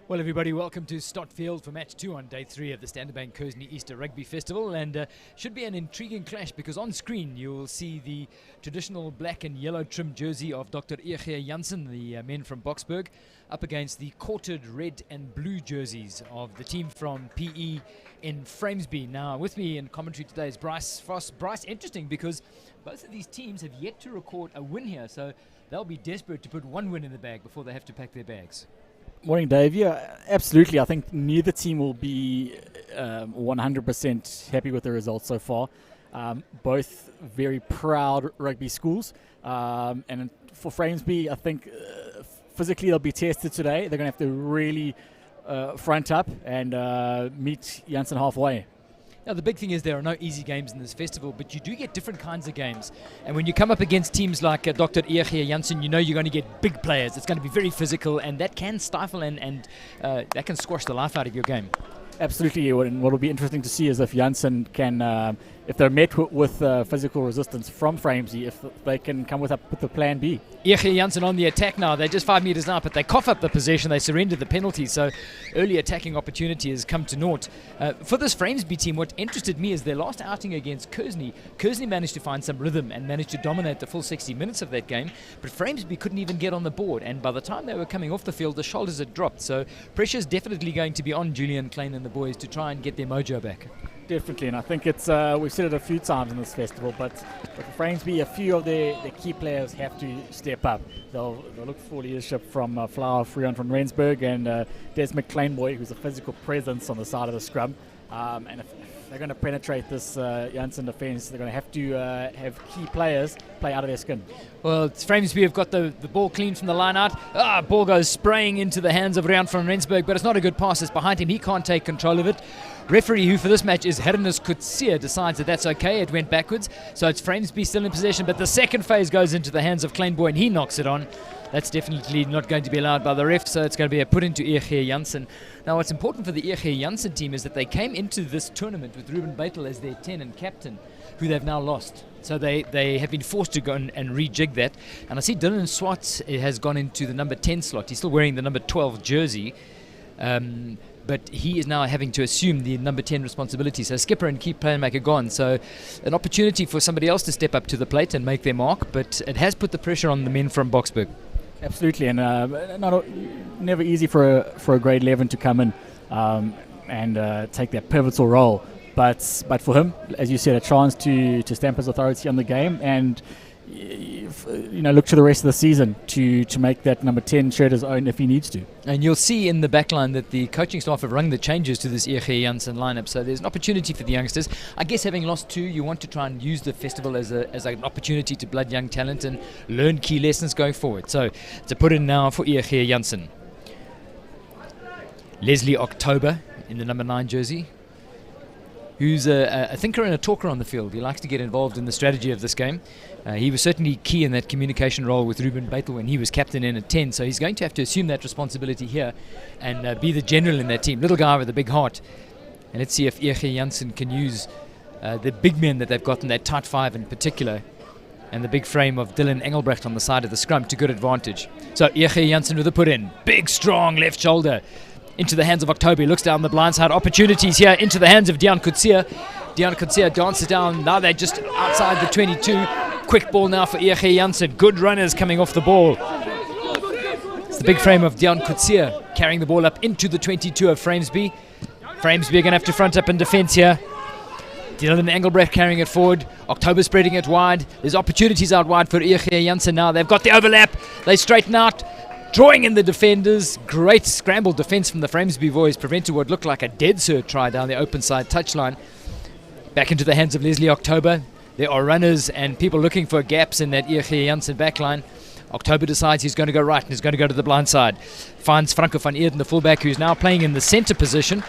Well, everybody, welcome to Stott Field for match 2 on day 3 of the Standard Bank Kearsney Easter Rugby Festival, and should be an intriguing clash because on screen you will see the traditional black and yellow trim jersey of Dr. Jansen, the men from Boksburg, up against the quartered red and blue jerseys of the team from PE in Framesby. Now, with me in commentary today is Bryce Frost. Bryce, interesting because both of these teams have yet to record a win here, so they'll be desperate to put one win in the bag before they have to pack their bags. Morning, Dave. Yeah, absolutely. I think neither team will be 100% happy with the results so far. Both very proud rugby schools. And for Framesby, I think physically they'll be tested today. They're going to have to really front up and meet Jansen halfway. Now, the big thing is there are no easy games in this festival, but you do get different kinds of games. And when you come up against teams like Dr. Jansen, you know you're going to get big players. It's going to be very physical, and that can stifle and that can squash the life out of your game. Absolutely, and what will be interesting to see is if Jansen can, if they're met with physical resistance from Framesby, if they can come with the plan B. Jansen on the attack now. They're just 5 metres out, but they cough up the possession. They surrender the penalty, so early attacking opportunity has come to naught. For this Framesby team, what interested me is their last outing against Kearsney. Kearsney managed to find some rhythm and managed to dominate the full 60 minutes of that game, but Framesby couldn't even get on the board, and by the time they were coming off the field, the shoulders had dropped. So pressure's definitely going to be on Julian Klein and the boys to try and get their mojo back. Definitely, and I think it's we've said it a few times in this festival, but for Framesby, a few of their key players have to step up. They'll look for leadership from Flower Freon from Rensburg and Des McClainboy, who's a physical presence on the side of the scrum. And if they're going to penetrate this Jansen defence, they're going to have key players play out of their skin. Well, Framesby have got the ball clean from the line out. Ball goes spraying into the hands of Rian from Rensburg, but it's not a good pass. It's behind him. He can't take control of it. Referee, who for this match is Hernus Kutsia, decides that that's okay. It went backwards, so it's Framesby still in possession, but the second phase goes into the hands of Kleinboy and he knocks it on. That's definitely not going to be allowed by the ref, so it's going to be a put into Jansen. Now, what's important for the Jansen team is that they came into this tournament with Ruben Beitel as their 10 and captain, who they've now lost. So they have been forced to go and rejig that. And I see Dylan Swartz has gone into the number 10 slot. He's still wearing the number 12 jersey. But he is now having to assume the number 10 responsibility. So skipper and key playmaker gone. So an opportunity for somebody else to step up to the plate and make their mark, but it has put the pressure on the men from Boksburg. Absolutely, and never easy for a grade 11 to come in and take that pivotal role. But for him, as you said, a chance to stamp his authority on the game and look to the rest of the season to make that number 10 shirt his own if he needs to. And you'll see in the back line that the coaching staff have rung the changes to this Jansen lineup, so there's an opportunity for the youngsters. I guess having lost 2, you want to try and use the festival as an opportunity to blood young talent and learn key lessons going forward. So it's a put in now for Jansen. Leslie October in the number 9 jersey, who's a thinker and a talker on the field. He likes to get involved in the strategy of this game. He was certainly key in that communication role with Ruben Beitel when he was captain in at 10, so he's going to have to assume that responsibility here and be the general in that team. Little guy with a big heart. And let's see if Jansen can use the big men that they've got in that tight 5 in particular, and the big frame of Dylan Engelbrecht on the side of the scrum to good advantage. So Jansen with a put in. Big, strong left shoulder. Into the hands of October. He looks down the blind side. Opportunities here into the hands of Dion Kutsia. Dion Kutsia dances down. Now they're just outside the 22. Quick ball now for Jansen. Good runners coming off the ball. It's the big frame of Dion Kutsia carrying the ball up into the 22 of Framesby. Framesby are going to have to front up in defence here. Dylan Engelbrecht carrying it forward. October spreading it wide. There's opportunities out wide for Jansen now. They've got the overlap. They straighten out. Drawing in the defenders. Great scrambled defence from the Framesby boys. Prevented what looked like a dead cert try down the open side touchline. Back into the hands of Leslie October. There are runners and people looking for gaps in that Jansen backline. October decides he's going to go right and he's going to go to the blind side. Finds Franco van Eerden, the fullback, who's now playing in the centre position.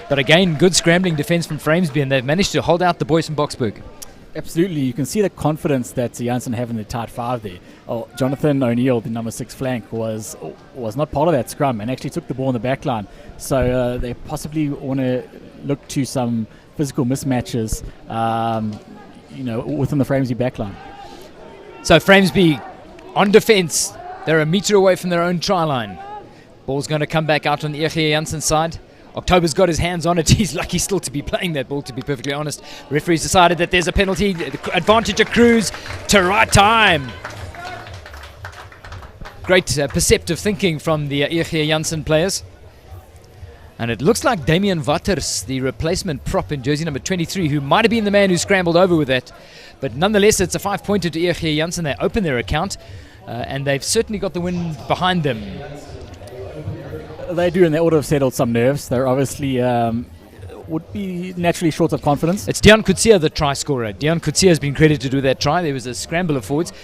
But again, good scrambling defence from Framesby, and they've managed to hold out the boys from Boksburg. Absolutely, you can see the confidence that Jansen have in the tight 5 there. Jonathan O'Neill, the number 6 flank, was not part of that scrum and actually took the ball in the back line. So they possibly want to look to some physical mismatches, within the Framesby back line. So Framesby on defence, they're a metre away from their own try line. Ball's going to come back out on the Echia Jansen side. October's got his hands on it. He's lucky still to be playing that ball, to be perfectly honest. Referee's decided that there's a penalty. The advantage accrues to right time. Great perceptive thinking from the Echia Jansen players. And it looks like Damian Watters, the replacement prop in jersey number 23, who might have been the man who scrambled over with that. But nonetheless, it's a 5-pointer to Echia Jansen. They open their account, and they've certainly got the win behind them. They do, and they ought to have settled some nerves. They're obviously would be naturally short of confidence. It's Deon Kutsia, the try scorer. Deon Kutsia has been credited with that try. There was a scramble of forwards.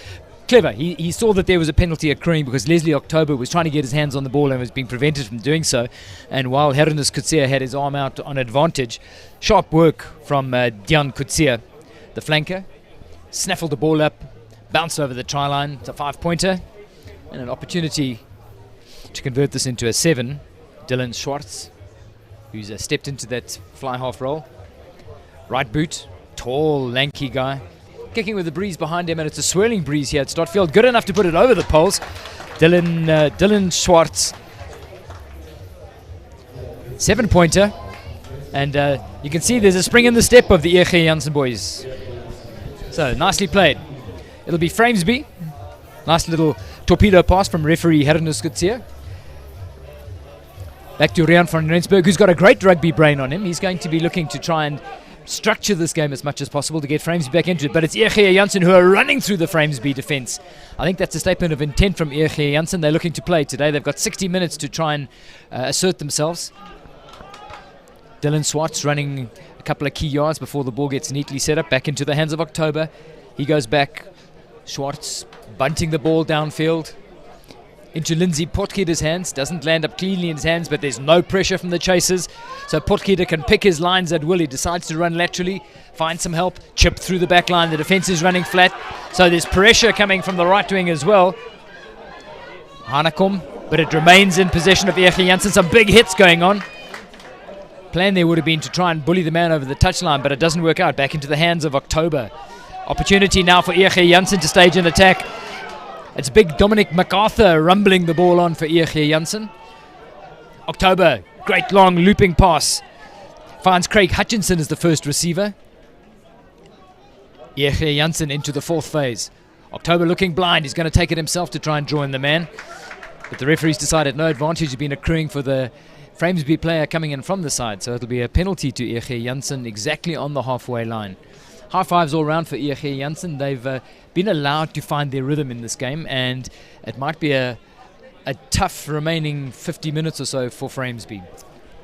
Clever. He saw that there was a penalty accruing because Leslie October was trying to get his hands on the ball and was being prevented from doing so. And while Herinus Kutsia had his arm out on advantage, sharp work from Deon Kutsia, the flanker, snaffled the ball up, bounced over the try line. It's a 5-pointer and an opportunity to convert this into a 7. Dylan Schwartz, who's stepped into that fly half roll. Right boot, tall, lanky guy, kicking with the breeze behind him, and it's a swirling breeze here at Stotfield. Good enough to put it over the poles. Dylan Schwartz, 7-pointer, and you can see there's a spring in the step of the Echia Jansen boys. So nicely played. It'll be Framesby. Nice little torpedo pass from referee Herinus Kutsia. Back to Rian van Rensburg, who's got a great rugby brain on him. He's going to be looking to try and structure this game as much as possible to get Framesby back into it. But it's Echia Jansen who are running through the Framesby defence. I think that's a statement of intent from Echia Jansen. They're looking to play today. They've got 60 minutes to try and assert themselves. Dylan Schwartz running a couple of key yards before the ball gets neatly set up. Back into the hands of October. He goes back. Schwartz bunting the ball downfield into Lindsay Potgieter's hands. Doesn't land up cleanly in his hands, but there's no pressure from the chasers. So Potgieter can pick his lines at will. He decides to run laterally, find some help, chip through the back line. The defence is running flat. So there's pressure coming from the right wing as well. Hanakom, but it remains in possession of Echia Jansen. Some big hits going on. Plan there would have been to try and bully the man over the touchline, but it doesn't work out. Back into the hands of October. Opportunity now for Echia Jansen to stage an attack. It's big Dominic MacArthur rumbling the ball on for Echia Jansen. October, great long looping pass. Finds Craig Hutchinson as the first receiver. Echia Jansen into the 4th phase. October looking blind. He's going to take it himself to try and draw in the man. But the referee's decided no advantage has been accruing for the Framesby player coming in from the side. So it'll be a penalty to Echia Jansen exactly on the halfway line. High fives all round for Echia Jansen. They've been allowed to find their rhythm in this game, and it might be a tough remaining 50 minutes or so for Framesby.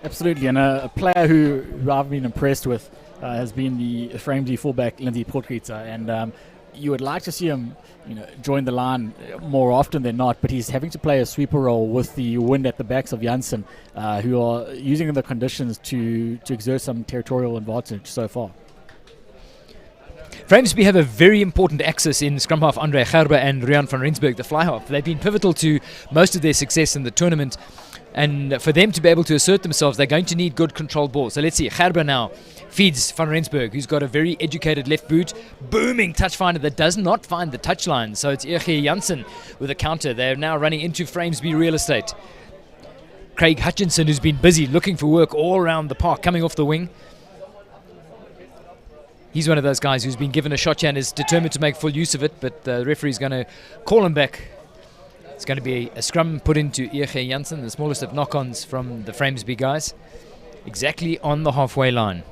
Absolutely, and a player who I've been impressed with has been the Framesby fullback Lindsay Potgieter, and you would like to see him join the line more often than not, but he's having to play a sweeper role with the wind at the backs of Jansen, who are using the conditions to exert some territorial advantage so far. Framesby have a very important axis in scrum half Andre Gerber and Rian van Rensburg, the fly half. They've been pivotal to most of their success in the tournament, and for them to be able to assert themselves, they're going to need good controlled balls. So let's see, Gerber now feeds van Rensburg, who's got a very educated left boot, booming touch finder that does not find the touchline. So it's Echia Jansen with a counter. They're now running into Framesby real estate. Craig Hutchinson, who's been busy looking for work all around the park, coming off the wing. He's one of those guys who's been given a shot here and is determined to make full use of it, but the referee's going to call him back. It's going to be a scrum put into Echia Jansen, the smallest of knock-ons from the Framesby guys, exactly on the halfway line.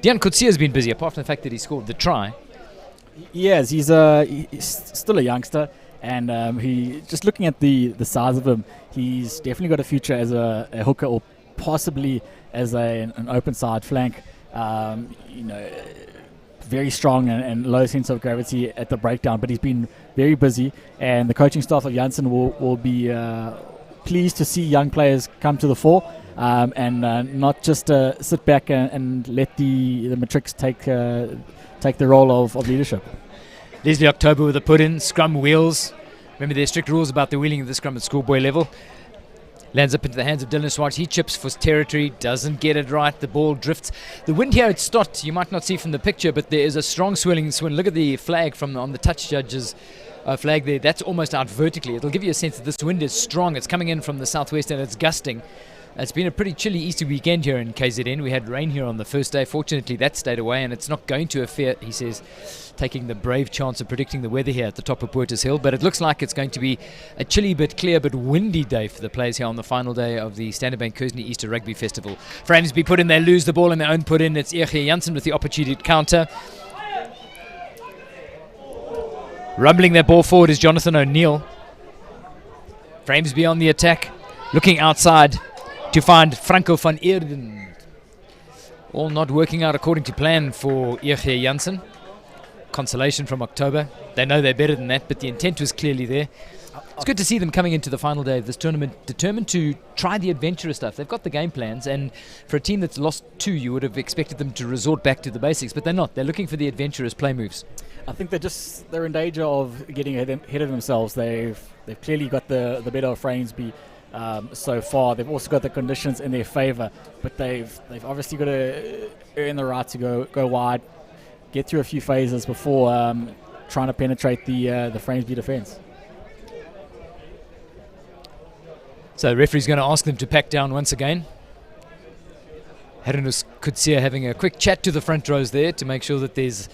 Deon Kutsia has been busy, apart from the fact that he scored the try. Yes, he's still a youngster, and he just looking at the size of him, he's definitely got a future as a hooker or possibly as an open side flank. Very strong and low sense of gravity at the breakdown, but he's been very busy, and the coaching staff of Jansen will be pleased to see young players come to the fore, and not just sit back and let the matrix take the role of leadership. Leslie October with a put in, scrum wheels. Remember, there's strict rules about the wheeling of the scrum at schoolboy level. Lands up into the hands of Dylan Swart. He chips for territory, doesn't get it right. The ball drifts. The wind here at Stott, you might not see from the picture, but there is a strong swirling wind. Look at the flag on the touch judge's flag there. That's almost out vertically. It'll give you a sense that this wind is strong. It's coming in from the southwest and it's gusting. It's been a pretty chilly Easter weekend here in KZN. We had rain here on the first day. Fortunately, that stayed away, and it's not going to affect, he says, taking the brave chance of predicting the weather here at the top of Poorters Hill. But it looks like it's going to be a chilly but clear but windy day for the players here on the final day of the Standard Bank Kearsney Easter Rugby Festival. Framesby put in, they lose the ball in their own put in. It's Jansen with the opportunity to counter. Rumbling their ball forward is Jonathan O'Neill. Framesby on the attack, looking outside to find Franco van Eerden. All not working out according to plan for Jansen. Consolation from October. They know they're better than that, but the intent was clearly there. It's good to see them coming into the final day of this tournament determined to try the adventurous stuff. They've got the game plans, and for a team that's lost 2, you would have expected them to resort back to the basics, but they're not. They're looking for the adventurous play moves. I think they're in danger of getting ahead of themselves. They've clearly got the better of Framesby so far. They've also got the conditions in their favour, but they've obviously got to earn the right to go wide, get through a few phases before trying to penetrate the Framesby defence. So the referee's going to ask them to pack down once again. Herenus Kutsia having a quick chat to the front rows there to make sure that there's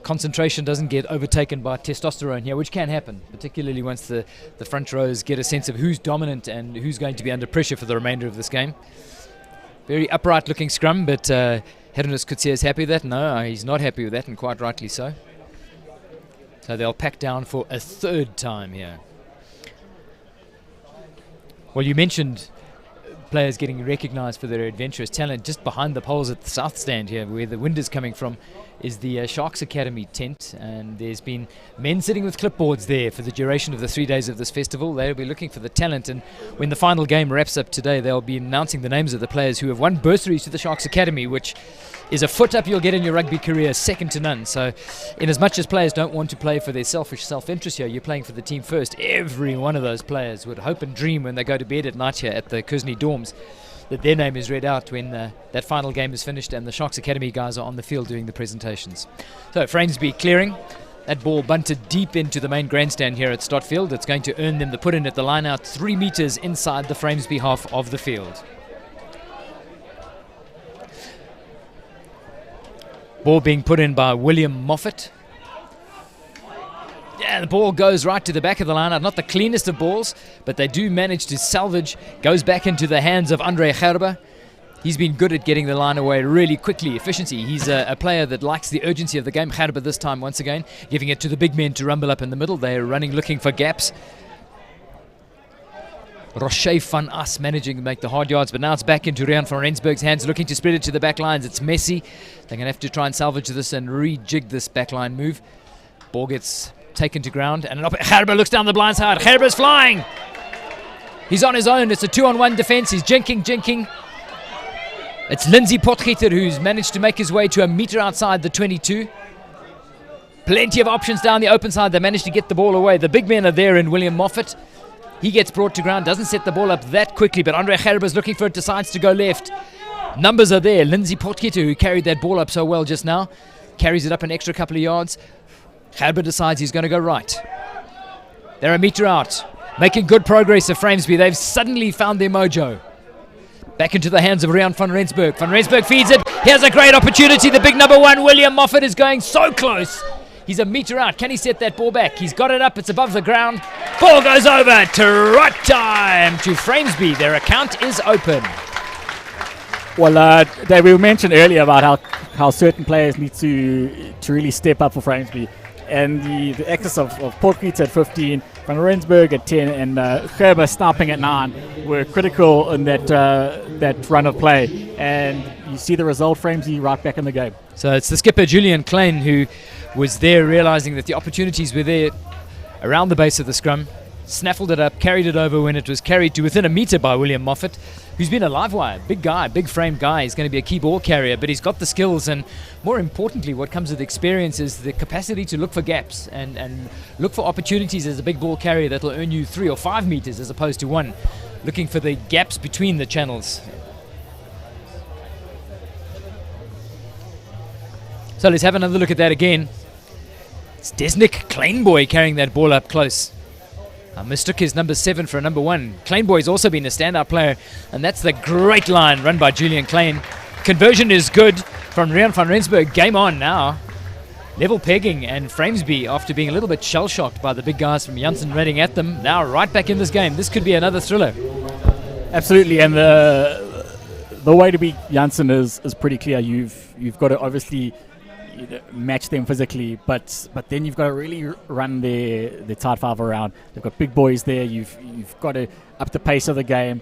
concentration doesn't get overtaken by testosterone here, which can happen, particularly once the front rows get a sense of who's dominant and who's going to be under pressure for the remainder of this game. Very upright looking scrum, but Herenus Kutsia is happy with that. No, he's not happy with that, and quite rightly so. So they'll pack down for a third time here. Well, you mentioned players getting recognised for their adventurous talent. Just behind the poles at the south stand here, where the wind is coming from, is the Sharks Academy tent, and there's been men sitting with clipboards there for the duration of the 3 days of this festival. They'll be looking for the talent, and when the final game wraps up today, they'll be announcing the names of the players who have won bursaries to the Sharks Academy, which is a foot up you'll get in your rugby career, second to none. So in as much as players don't want to play for their selfish self-interest here, you're playing for the team first. Every one of those players would hope and dream when they go to bed at night here at the Kearsney dorms that their name is read out when that final game is finished and the Sharks Academy guys are on the field doing the presentations. So Framesby clearing. That ball bunted deep into the main grandstand here at Stotfield. It's going to earn them the put in at the line out 3 metres inside the Framesby half of the field. Ball being put in by William Moffat. Yeah, the ball goes right to the back of the line out. Not the cleanest of balls, but they do manage to salvage. Goes back into the hands of Andre Gerber. He's been good at getting the line away really quickly. Efficiency. He's a player that likes the urgency of the game. Gerber this time once again, giving it to the big men to rumble up in the middle. They're running, looking for gaps. Roche van As managing to make the hard yards, but now it's back into Rian van Rensburg's hands, looking to spread it to the back lines. It's messy. They're going to have to try and salvage this and rejig this backline move. Ball gets taken to ground, and Gerber looks down the blind side. Gerber's flying. He's on his own. It's a 2-on-1 defense. He's jinking. It's Lindsay Potgieter who's managed to make his way to a metre outside the 22. Plenty of options down the open side. They managed to get the ball away. The big men are there in William Moffat. He gets brought to ground, doesn't set the ball up that quickly, but Andre Gerber's looking for it, decides to go left. Numbers are there. Lindsay Potgieter, who carried that ball up so well just now, carries it up an extra couple of yards. Gerber decides he's going to go right. They're a metre out, making good progress of Framesby. They've suddenly found their mojo. Back into the hands of Rian van Rensburg. Van Rensburg feeds it. Here's a great opportunity. The big number 1, William Moffat, is going so close. He's a metre out. Can he set that ball back? He's got it up. It's above the ground. Ball goes over. Trot time to Framesby. Their account is open. Well, Dave, we mentioned earlier about how certain players need to really step up for Framesby. And the excess of Potgieter at 15, Van Rensburg at 10, and Gerber stopping at 9 were critical in that run of play. And you see the result, Framesby right back in the game. So it's the skipper, Julian Klein, who was there realising that the opportunities were there around the base of the scrum. snaffled it up, carried it over when it was carried to within a metre by William Moffat, who's been a live wire. Big guy, big frame guy. He's going to be a key ball carrier, but he's got the skills, and more importantly, what comes with experience is the capacity to look for gaps and look for opportunities as a big ball carrier that'll earn you 3 or 5 metres as opposed to 1, looking for the gaps between the channels. So let's have another look at that again. It's Desnick Kleinboy carrying that ball up close. Mistook his number 7 for a number 1. Kleinboy's also been a standout player, and that's the great line run by Julian Klein. Conversion is good from Rian van Rensburg. Game on now. Level pegging, and Framesby, after being a little bit shell-shocked by the big guys from Jansen running at them, now right back in this game. This could be another thriller. Absolutely, and the way to beat Jansen is pretty clear. You've got to obviously match them physically, but then you've got to really run their tight 5 around. They've got big boys there. You've got to up the pace of the game,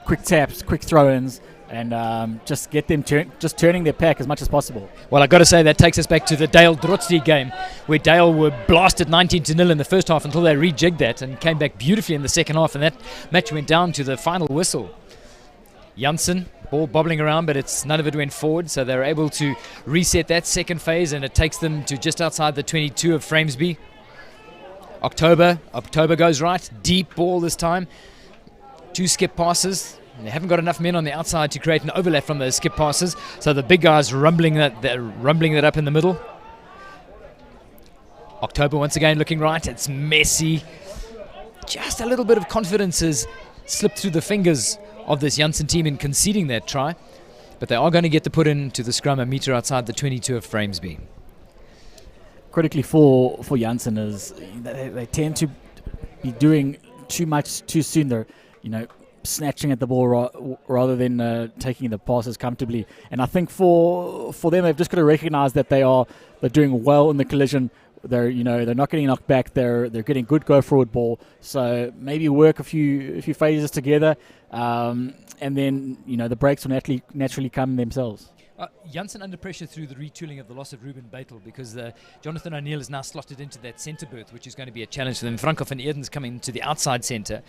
quick taps, quick throw-ins, and just get them turning their pack as much as possible. Well, I've got to say that takes us back to the Dale Drotsty game, where Dale were blasted 19-0 in the first half until they rejigged that and came back beautifully in the second half, and that match went down to the final whistle. Jansen, ball bobbling around, but none of it went forward, so they're able to reset that second phase, and it takes them to just outside the 22 of Framesby. October goes right, deep ball this time. 2 skip passes. They haven't got enough men on the outside to create an overlap from those skip passes, so the big guys rumbling that up in the middle. October once again looking right. It's messy. Just a little bit of confidence has slipped through the fingers of this Jansen team in conceding that try, but they are going to get the put into the scrum a metre outside the 22 of Framesby. Critically for Jansen is they tend to be doing too much too soon. They're snatching at the ball rather than taking the passes comfortably. And I think for them, they've just got to recognise that they're doing well in the collision. They're not getting knocked back. They're getting good go forward ball. So maybe work a few phases together, and then the breaks will naturally come themselves. Jansen under pressure through the retooling of the loss of Ruben Beitel, because Jonathan O'Neill is now slotted into that centre berth, which is going to be a challenge for them. Franco van Eerden's coming to the outside centre,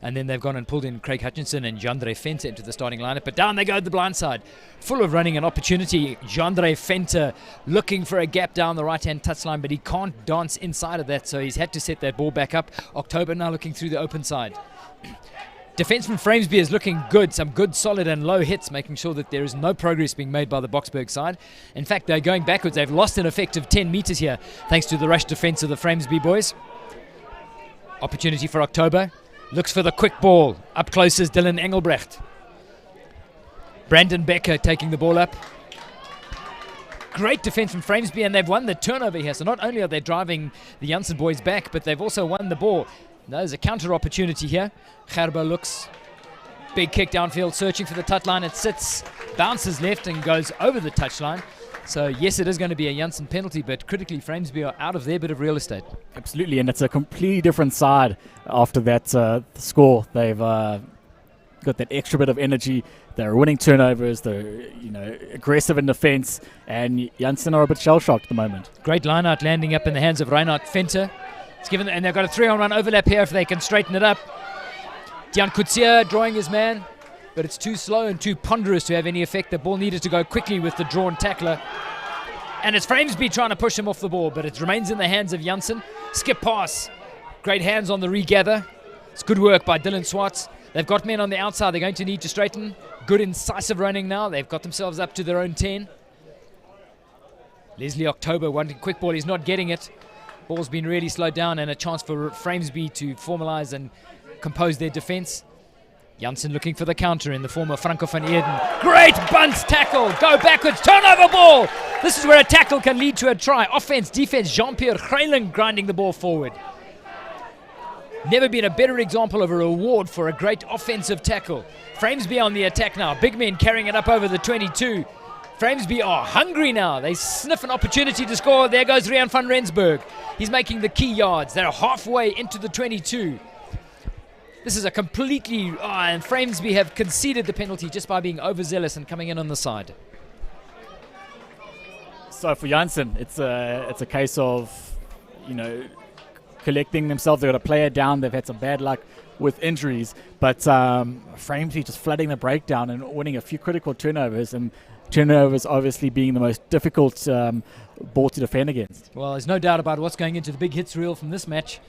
and then they've gone and pulled in Craig Hutchinson and Jandre Venter into the starting lineup. But down they go the blind side, full of running and opportunity. Jandre Venter looking for a gap down the right-hand touchline, but he can't dance inside of that, so he's had to set that ball back up. October now looking through the open side. Defence from Framesby is looking good. Some good, solid and low hits, making sure that there is no progress being made by the Boksburg side. In fact, they're going backwards. They've lost an effective 10 metres here, thanks to the rush defence of the Framesby boys. Opportunity for October. Looks for the quick ball. Up close is Dylan Engelbrecht. Brandon Becker taking the ball up. Great defence from Framesby, and they've won the turnover here. So not only are they driving the Jansen boys back, but they've also won the ball. There's a counter opportunity here. Gerber looks. Big kick downfield, searching for the touchline. It sits, bounces left and goes over the touchline. So yes, it is going to be a Jansen penalty, but critically Framesby are out of their bit of real estate. Absolutely, and it's a completely different side after that score. They've got that extra bit of energy. They're winning turnovers. They're aggressive in defence, and Jansen are a bit shell-shocked at the moment. Great line-out landing up in the hands of Reinhard Venter. It's given, and they've got a 3-on-1 overlap here if they can straighten it up. Dian Coetzee drawing his man, but it's too slow and too ponderous to have any effect. The ball needed to go quickly with the drawn tackler. And it's Framesby trying to push him off the ball, but it remains in the hands of Jansen. Skip pass. Great hands on the regather. It's good work by Dylan Swartz. They've got men on the outside. They're going to need to straighten. Good incisive running now. They've got themselves up to their own 10. Leslie October wanting quick ball. He's not getting it. Ball's been really slowed down, and a chance for Framesby to formalise and compose their defence. Jansen looking for the counter in the form of Franco van Eerden. Great bunt tackle. Go backwards. Turnover ball. This is where a tackle can lead to a try. Offense, defense. Jean-Pierre Greiling grinding the ball forward. Never been a better example of a reward for a great offensive tackle. Framesby on the attack now. Big men carrying it up over the 22. Framesby are hungry now. They sniff an opportunity to score. There goes Rian van Rensburg. He's making the key yards. They're halfway into the 22. This is a completely... and Framesby have conceded the penalty just by being overzealous and coming in on the side. So for Jansen, it's a case of, collecting themselves. They've got a player down. They've had some bad luck with injuries, but Framesby just flooding the breakdown and winning a few critical turnovers, and turnovers obviously being the most difficult ball to defend against. Well, there's no doubt about what's going into the big hits reel from this match.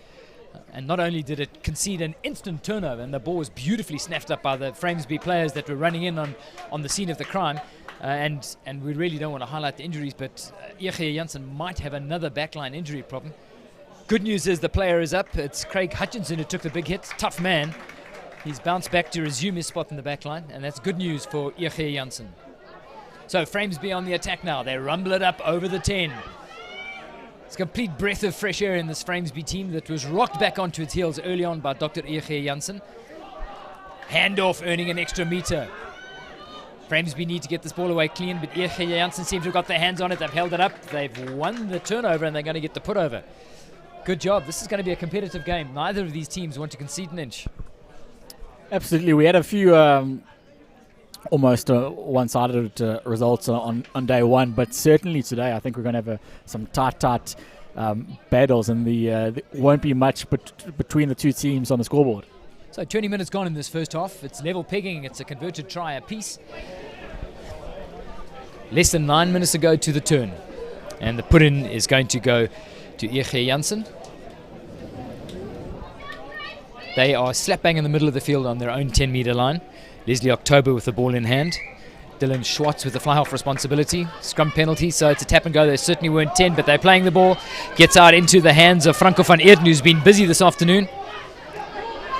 And not only did it concede an instant turnover, and the ball was beautifully snapped up by the Framesby players that were running in on the scene of the crime, and we really don't want to highlight the injuries, but Jansen might have another backline injury problem. Good news is the player is up. It's Craig Hutchinson who took the big hit. Tough man. He's bounced back to resume his spot in the backline, and that's good news for Jansen. So Framesby on the attack now. They rumble it up over the 10. It's a complete breath of fresh air in this Framesby team that was rocked back onto its heels early on by Dr. Jansen. Handoff earning an extra meter. Framesby need to get this ball away clean, but Jansen seems to have got their hands on it. They've held it up. They've won the turnover, and they're going to get the put over. Good job. This is going to be a competitive game. Neither of these teams want to concede an inch. Absolutely. We had a few almost one-sided results on day one, but certainly today I think we're going to have some tight battles, and there won't be much between the two teams on the scoreboard. So 20 minutes gone in this first half. It's level pegging. It's a converted try apiece. Less than 9 minutes to go to the turn, and the put-in is going to go to Jansen. They are slap bang in the middle of the field on their own 10-meter line. Leslie October with the ball in hand. Dylan Schwartz with the fly-half responsibility. Scrum penalty, so it's a tap and go. They certainly weren't 10, but they're playing the ball. Gets out into the hands of Franco van Eerden, who's been busy this afternoon.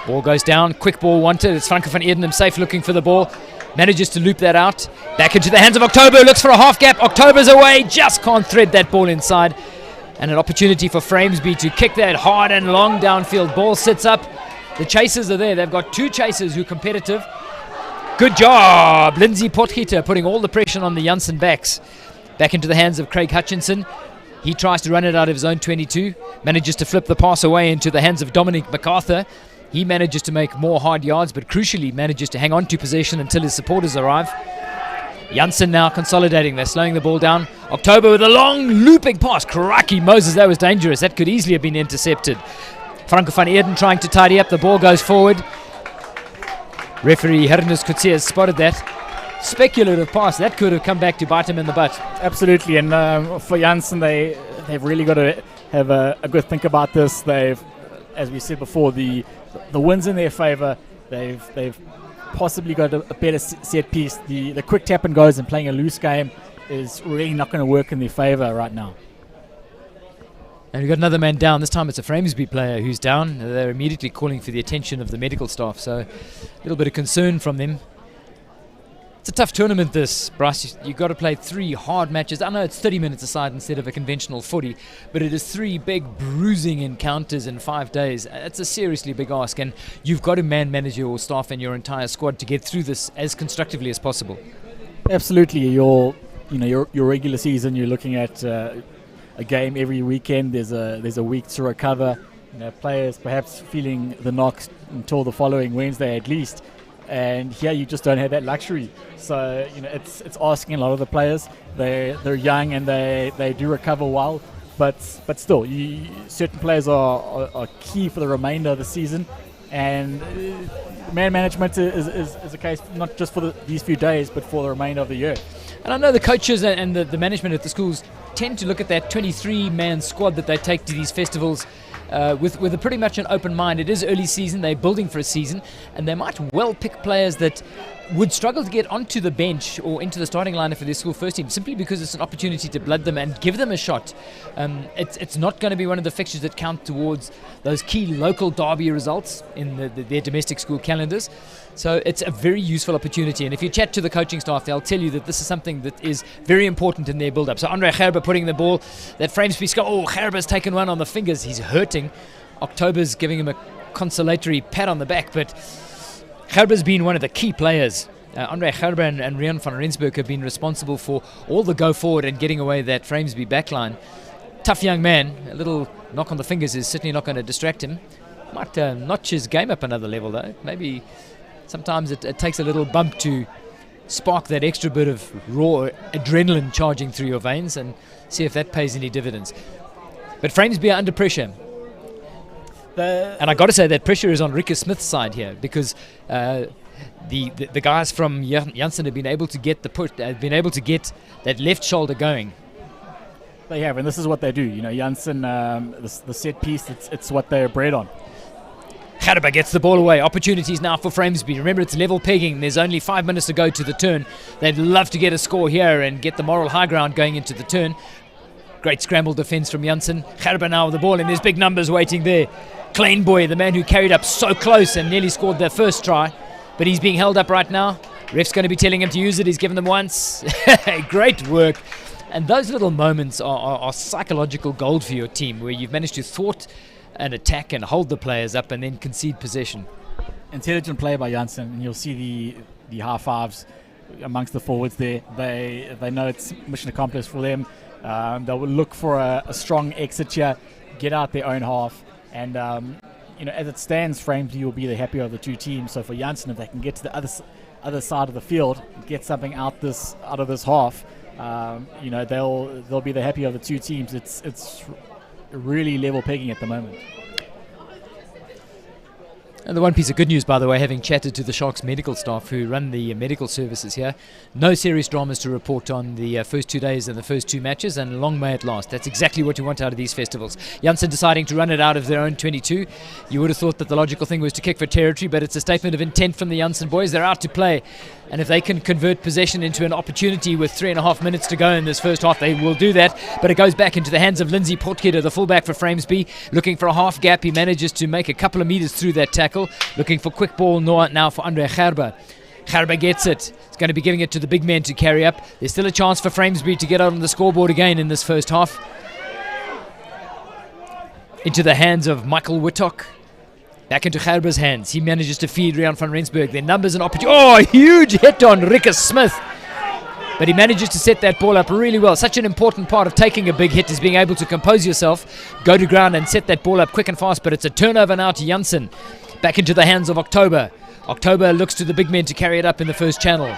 Ball goes down. Quick ball wanted. It's Franco van Eerden himself looking for the ball. Manages to loop that out. Back into the hands of October. Looks for a half gap. October's away. Just can't thread that ball inside. And an opportunity for Framesby to kick that hard and long downfield. Ball sits up. The chasers are there. They've got two chasers who are competitive. Good job. Lindsay Potgieter putting all the pressure on the Jansen backs. Back into the hands of Craig Hutchinson. He tries to run it out of his own 22. Manages to flip the pass away into the hands of Dominic MacArthur. He manages to make more hard yards, but crucially manages to hang on to possession until his supporters arrive. Jansen now consolidating. They're slowing the ball down. October with a long looping pass. Crikey, Moses, that was dangerous. That could easily have been intercepted. Franco van Eerden trying to tidy up. The ball goes forward. Referee Hernus Kutsia has spotted that. Speculative pass. That could have come back to bite him in the butt. Absolutely. And for Jansen, they've really got to have a good think about this. They've, as we said before, the wins in their favour. They've possibly got a better set piece. The quick tap and goes and playing a loose game is really not going to work in their favour right now. And we've got another man down. This time it's a Framesby player who's down. They're immediately calling for the attention of the medical staff, so a little bit of concern from them. It's a tough tournament, this, Bryce. You've got to play 3 hard matches. I know it's 30 minutes aside instead of a conventional 40, but it is 3 big bruising encounters in 5 days. It's a seriously big ask, and you've got to manage your staff and your entire squad to get through this as constructively as possible. Absolutely. Your regular season, you're looking at a game every weekend. There's a week to recover. Players perhaps feeling the knocks until the following Wednesday at least. And here you just don't have that luxury. So it's asking a lot of the players. They're young and they do recover well, but still, certain players are key for the remainder of the season. And man management is a case not just for these few days, but for the remainder of the year. And I know the coaches and the management at the schools tend to look at that 23-man squad that they take to these festivals with a pretty much an open mind. It is early season, they're building for a season, and they might well pick players that would struggle to get onto the bench or into the starting lineup for their school first team, simply because it's an opportunity to blood them and give them a shot. It's not going to be one of the fixtures that count towards those key local derby results in their domestic school calendars. So it's a very useful opportunity, and if you chat to the coaching staff, they'll tell you that this is something that is very important in their build-up. So Andre Gerber putting the ball, that Framesby score. Oh, Gerber's taken one on the fingers. He's hurting. October's giving him a consolatory pat on the back, but Gerber's been one of the key players. Andre Gerber and Rian van Rensburg have been responsible for all the go forward and getting away that Framesby backline. Tough young man. A little knock on the fingers is certainly not going to distract him. Might notch his game up another level though. Maybe sometimes it takes a little bump to spark that extra bit of raw adrenaline charging through your veins, and see if that pays any dividends. But Framesby are under pressure. And I got to say that pressure is on Ricker Smith's side here, because the guys from Jansen have been able to get that left shoulder going. They have, and this is what they do. Jansen, the set piece, it's what they're bred on. Gerber gets the ball away. Opportunities now for Framesby. Remember, it's level pegging. There's only 5 minutes to go to the turn. They'd love to get a score here and get the moral high ground going into the turn. Great scramble defense from Jansen. Gerber now with the ball, and there's big numbers waiting there. Kleinboy, the man who carried up so close and nearly scored their first try, but he's being held up right now. Ref's going to be telling him to use it. He's given them once. Great work. And those little moments are psychological gold for your team, where you've managed to thwart an attack and hold the players up and then concede possession. Intelligent play by Jansen, and you'll see the high fives amongst the forwards there. They know it's mission accomplished for them. They will look for a strong exit here, get out their own half, and as it stands, Framesby will be the happier of the two teams. So for Jansen, if they can get to the other side of the field, get something out of this half, they'll be the happier of the two teams. It's really level pegging at the moment. And the one piece of good news, by the way, having chatted to the Sharks medical staff who run the medical services here, no serious dramas to report on the first 2 days and the first two matches, and long may it last. That's exactly what you want out of these festivals. Jansen deciding to run it out of their own 22. You would have thought that the logical thing was to kick for territory, but it's a statement of intent from the Jansen boys. They're out to play, and if they can convert possession into an opportunity with 3.5 minutes to go in this first half, they will do that. But it goes back into the hands of Lindsay Potgieter, the fullback for Framesby, looking for a half gap. He manages to make a couple of meters through that tackle. Looking for quick ball now for Andre Gerber. Gerber gets it. He's going to be giving it to the big man to carry up. There's still a chance for Framesby to get out on the scoreboard again in this first half. Into the hands of Michael Whittock. Back into Gerber's hands. He manages to feed Rian van Rensburg. Their numbers and opportunity. Oh, a huge hit on Ricker Smith. But he manages to set that ball up really well. Such an important part of taking a big hit is being able to compose yourself, go to ground and set that ball up quick and fast. But it's a turnover now to Jansen. Back into the hands of October. October looks to the big men to carry it up in the first channel.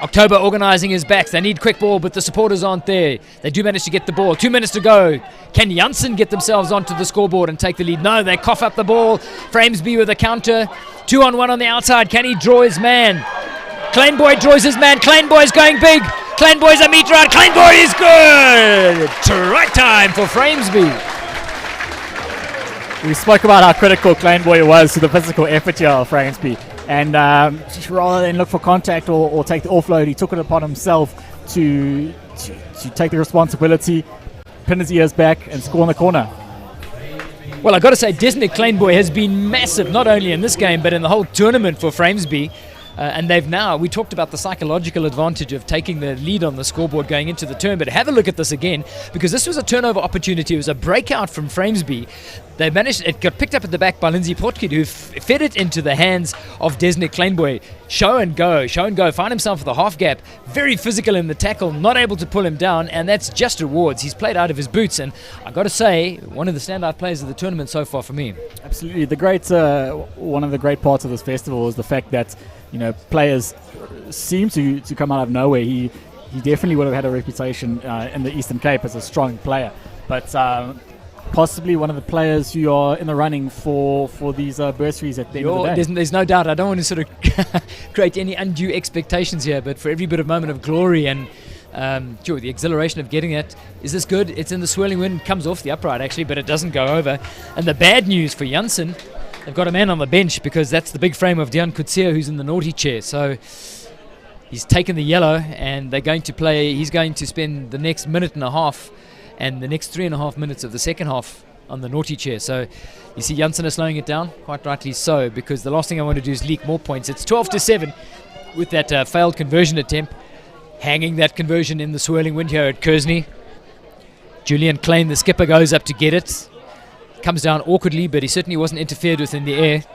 October organising his backs. They need quick ball, but the supporters aren't there. They do manage to get the ball. 2 minutes to go. Can Jansen get themselves onto the scoreboard and take the lead? No, they cough up the ball. Framesby with a counter. 2-on-1 on the outside. Can he draw his man? Kleinboy draws his man. Kleinboy's going big. Kleinboy's a meter out. Kleinboy is good. Try time for Framesby. We spoke about how critical Kleinboy was to the physical effort here of Framesby. And rather than look for contact or take the offload, he took it upon himself to take the responsibility, pin his ears back, and score in the corner. Well, I've got to say, Desnick Kleinboy has been massive, not only in this game, but in the whole tournament for Framesby. And we talked about the psychological advantage of taking the lead on the scoreboard going into the turn, but have a look at this again, because this was a turnover opportunity. It was a breakout from Framesby. It got picked up at the back by Lindsay Potgieter, who fed it into the hands of Desnick Kleinboy. Show and go, find himself with the half gap, very physical in the tackle, not able to pull him down, and that's just rewards. He's played out of his boots, and I've got to say, one of the standout players of the tournament so far for me. Absolutely. One of the great parts of this festival is the fact that players seem to come out of nowhere. He definitely would have had a reputation in the Eastern Cape as a strong player, but possibly one of the players who are in the running for these bursaries at the end of the day. There's no doubt. I don't want to sort of create any undue expectations here, but for every bit of moment of glory and the exhilaration of getting it, is this good? It's in the swirling wind, comes off the upright actually, but it doesn't go over. And the bad news for Jansen, they've got a man on the bench, because that's the big frame of Dejan Kutsia, who's in the naughty chair. So he's taken the yellow, and they're going to play. He's going to spend the next minute and a half and the next 3.5 minutes of the second half on the naughty chair. So you see Jansen are slowing it down, quite rightly so, because the last thing I want to do is leak more points. It's 12-7 with that failed conversion attempt, hanging that conversion in the swirling wind here at Kearsney. Julian Klein, the skipper, goes up to get it. Comes down awkwardly, but he certainly wasn't interfered with in the air.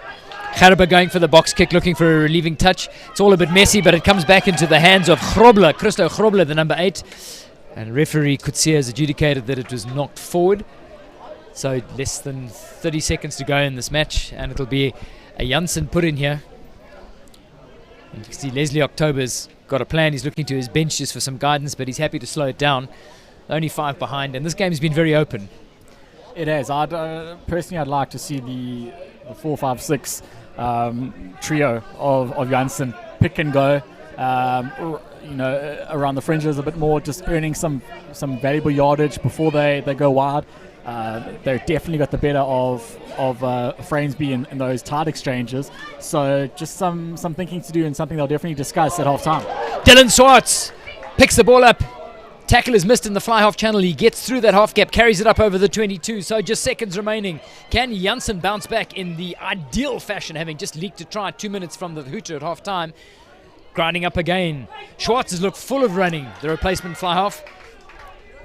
Gerber going for the box kick, looking for a relieving touch. It's all a bit messy, but it comes back into the hands of Christo Grobler, the number 8. And referee Kutsia has adjudicated that it was knocked forward. So less than 30 seconds to go in this match, and it'll be a Jansen put in here. And you can see Leslie October's got a plan. He's looking to his bench just for some guidance, but he's happy to slow it down. Only 5 behind, and this game's been very open. It has. Personally, I'd like to see the 4-5-6 trio of Jansen pick and go. Around the fringes a bit more, just earning some valuable yardage before they go wide. They've definitely got the better of Framesby in those tight exchanges. So just some thinking to do and something they'll definitely discuss at half time. Dylan Swartz picks the ball up. Tackle is missed in the fly half channel. He gets through that half gap, carries it up over the 22. So just seconds remaining. Can Jansen bounce back in the ideal fashion, having just leaked a try 2 minutes from the hooter at half time? Grinding up again. Schwartz has looked full of running, the replacement fly half.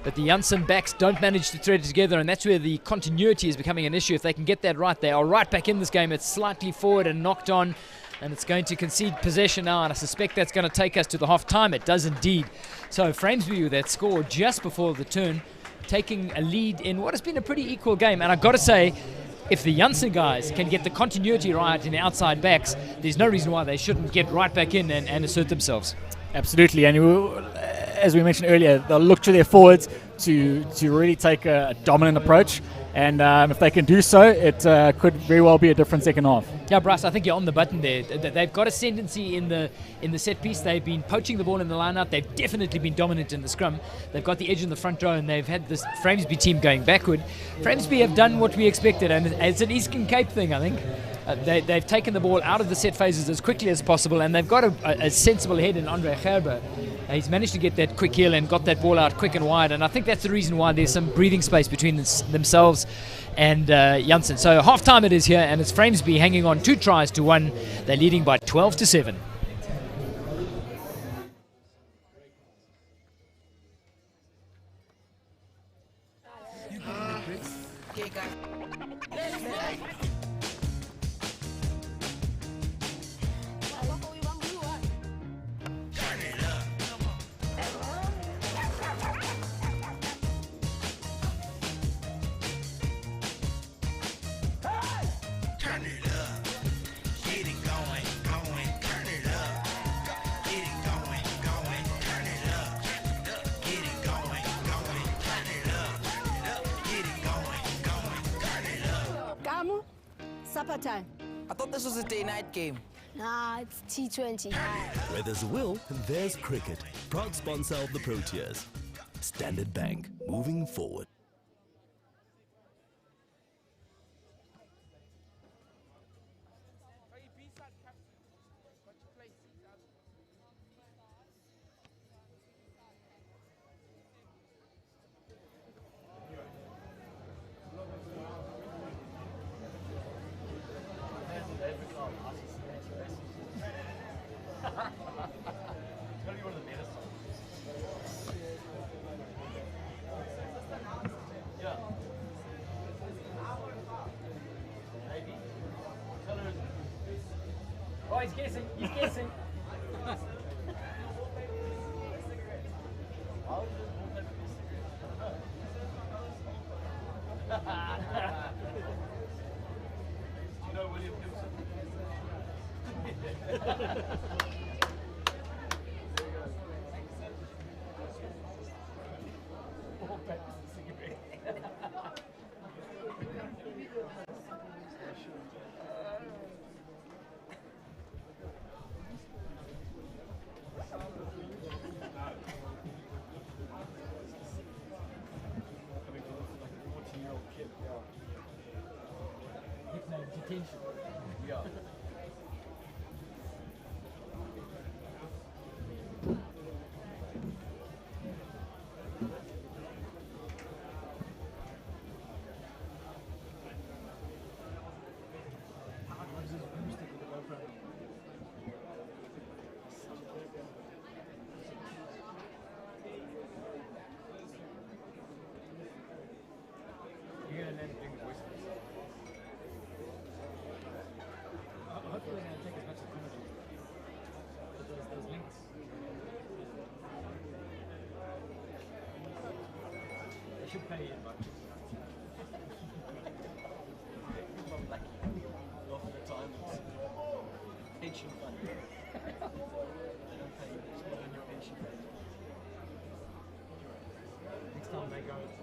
But the Jansen backs don't manage to thread it together, and that's where the continuity is becoming an issue. If they can get that right, they are right back in this game. It's slightly forward and knocked on, and it's going to concede possession now, and I suspect that's going to take us to the half time. It does indeed. So Framesby with that score just before the turn, taking a lead in what has been a pretty equal game. And I've got to say, if the Jansen guys can get the continuity right in the outside backs, there's no reason why they shouldn't get right back in and assert themselves. Absolutely, and as we mentioned earlier, they'll look to their forwards to really take a dominant approach, and if they can do so, it could very well be a different second half. Yeah, Bryce, I think you're on the button there. They've got ascendancy in the set piece. They've been poaching the ball in the line-out. They've definitely been dominant in the scrum. They've got the edge in the front row, and they've had this Framesby team going backward. Framesby have done what we expected, and it's an Eastern Cape thing, I think. They've taken the ball out of the set phases as quickly as possible, and they've got a sensible head in Andre Gerber. He's managed to get that quick heel and got that ball out quick and wide, and I think that's the reason why there's some breathing space between themselves and Jansen. So half-time it is here, and it's Framesby hanging on 2 tries to 1. They're leading by 12-7. Supper time. I thought this was a day-night game. Nah, it's T20. Where there's a will, there's cricket. Proud sponsor of the Proteas. Standard Bank, moving forward. Oh, he's guessing. He's guessing. You know William Gibson? Detention. Yeah. You're gonna land doing the voice. Hopefully they're going to take as much as possible. But those links. They should pay you much. I'm lucky. Half of the time it's pension fund. They don't pay you. It's more than your pension fund. Next time they go, it's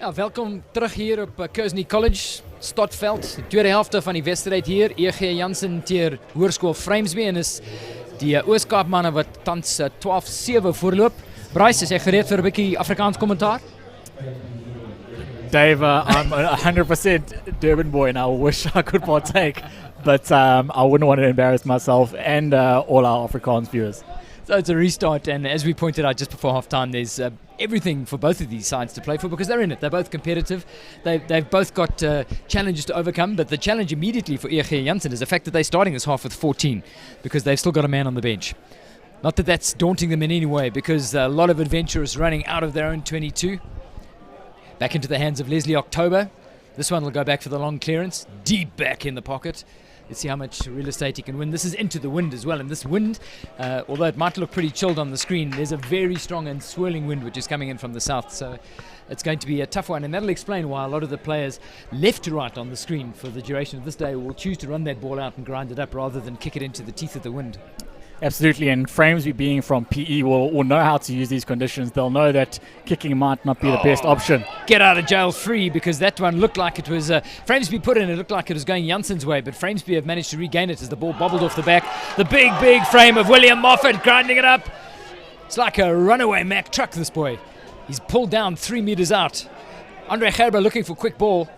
Ja, welkom terug hier op Kearsney College, Stadveld. De tweede helft van die wedstrijd hier. EG Jansen teer Hoërskool Framesby en is die Ooskaap manne wat tans 12-7 voorloop. Bryce, is jy gereed vir 'n bietjie Afrikaans kommentaar? Dave, I'm a 100% Durban boy and I wish I could partake, but I wouldn't want to embarrass myself and all our Afrikaans viewers. So it's a restart, and as we pointed out just before half-time, there's everything for both of these sides to play for because they're in it. They're both competitive. They've both got challenges to overcome, but the challenge immediately for EG Jansen is the fact that they're starting this half with 14 because they've still got a man on the bench. Not that that's daunting them in any way because a lot of adventurers running out of their own 22. Back into the hands of Leslie October. This one will go back for the long clearance. Deep back in the pocket. Let's see how much real estate he can win. This is into the wind as well. And this wind, although it might look pretty chilled on the screen, there's a very strong and swirling wind which is coming in from the south. So it's going to be a tough one. And that'll explain why a lot of the players left to right on the screen for the duration of this day will choose to run that ball out and grind it up rather than kick it into the teeth of the wind. Absolutely, and Framesby being from PE will know how to use these conditions. They'll know that kicking might not be the best option. Get out of jail free because that one looked like it was Framesby put in. It looked like it was going Jansen's way, but Framesby have managed to regain it as the ball bobbled off the back. The big frame of William Moffat grinding it up. It's like a runaway Mack truck, this boy. He's pulled down 3 meters out. Andre Gerber looking for quick ball.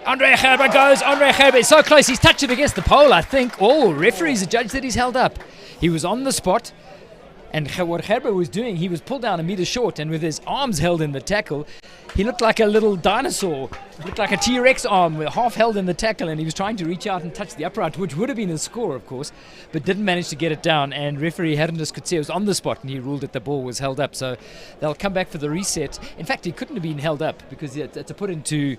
Andre Gerber goes. Andre Gerber is so close. He's touched it against the pole, I think. Oh, referee's adjudged that he's held up. He was on the spot, and what Gerber was doing, he was pulled down a meter short, and with his arms held in the tackle, he looked like a little dinosaur. Looked like a T-Rex arm, half held in the tackle, and he was trying to reach out and touch the upright, which would have been a score, of course, but didn't manage to get it down, and referee Hernandez could see it was on the spot, and he ruled that the ball was held up, so they'll come back for the reset. In fact, it couldn't have been held up, because it's a put into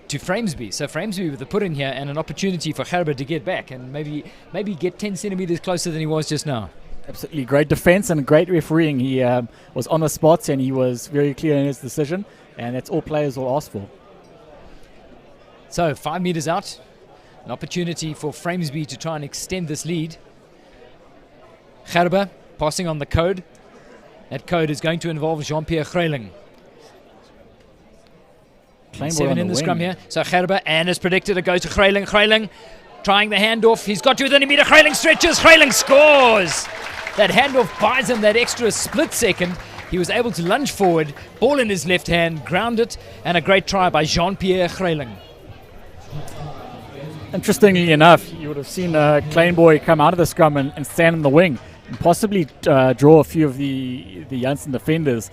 to Framesby. So Framesby with the put in here and an opportunity for Gerber to get back and maybe get 10 centimeters closer than he was just now. Absolutely great defense and great refereeing. He was on the spot and he was very clear in his decision, and that's all players will ask for. So 5 meters out, an opportunity for Framesby to try and extend this lead. Gerber passing on the code. That code is going to involve Jean-Pierre Greyling. 7 in the scrum here. So Gerber, and as predicted, it goes to Greyling. Greyling trying the handoff. He's got to within a meter. Greyling stretches. Greyling scores. That handoff buys him that extra split second. He was able to lunge forward, ball in his left hand, ground it, and a great try by Jean-Pierre Greyling. Interestingly enough, you would have seen Kleinboy come out of the scrum and stand in the wing and possibly draw a few of the Jansen defenders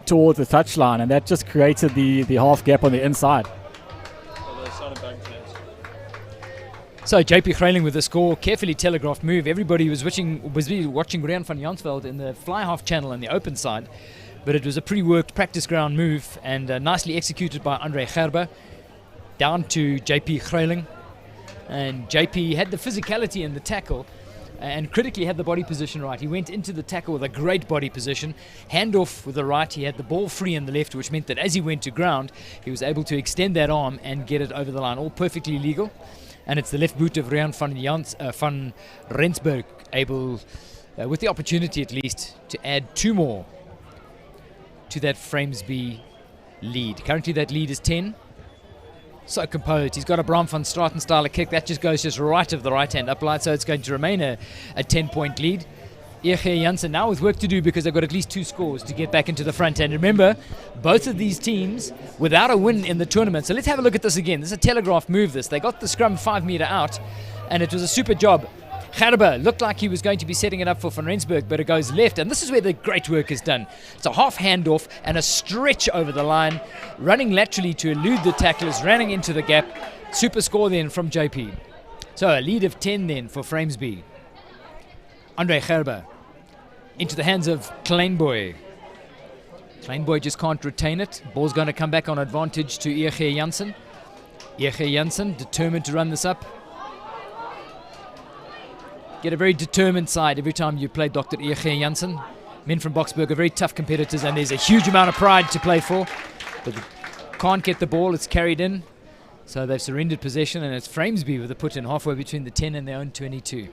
towards the touchline, and that just created the half gap on the inside. So JP Greyling with the score, carefully telegraphed move. Everybody was watching Rian van Jansveld in the fly half channel on the open side, but it was a pre-worked practice ground move and nicely executed by Andre Gerber down to JP Greyling, and JP had the physicality in the tackle and critically had the body position right. He went into the tackle with a great body position, handoff with the right, he had the ball free in the left, which meant that as he went to ground, he was able to extend that arm and get it over the line, all perfectly legal. And it's the left boot of Rian van Rensburg, able, with the opportunity at least, to add 2 more to that Framesby lead. Currently that lead is 10. So composed. He's got a Bram van Straten style of kick. That just goes just right of the right-hand uplight, so it's going to remain a 10-point lead. EG Jansen now with work to do because they've got at least 2 scores to get back into the front. And remember, both of these teams without a win in the tournament. So let's have a look at this again. This is a telegraph move, this. They got the scrum 5 meter out, and it was a super job. Gerber looked like he was going to be setting it up for Van Rensburg, but it goes left, and this is where the great work is done. It's a half handoff and a stretch over the line, running laterally to elude the tacklers, running into the gap. Super score then from JP. So a lead of 10 then for Framesby. Andre Gerber into the hands of Kleinboy. Kleinboy just can't retain it. Ball's going to come back on advantage to EG Jansen. EG Jansen determined to run this up. Get a very determined side every time you play Dr. EG Jansen. Men from Boksburg are very tough competitors, and there's a huge amount of pride to play for. But can't get the ball, it's carried in. So they've surrendered possession, and it's Framesby with a put in halfway between the 10 and their own 22.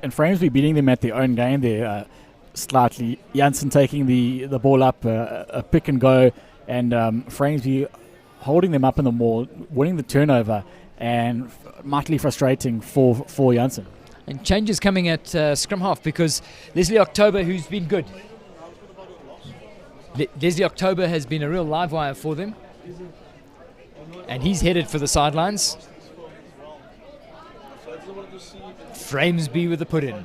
And Framesby beating them at their own game there slightly. Jansen taking the ball up, a pick and go, and Framesby holding them up in the maul, winning the turnover, and mightily frustrating for Jansen. And changes coming at scrum half because Leslie October, who's been good. Leslie October has been a real live wire for them. And he's headed for the sidelines. Framesby with the put-in.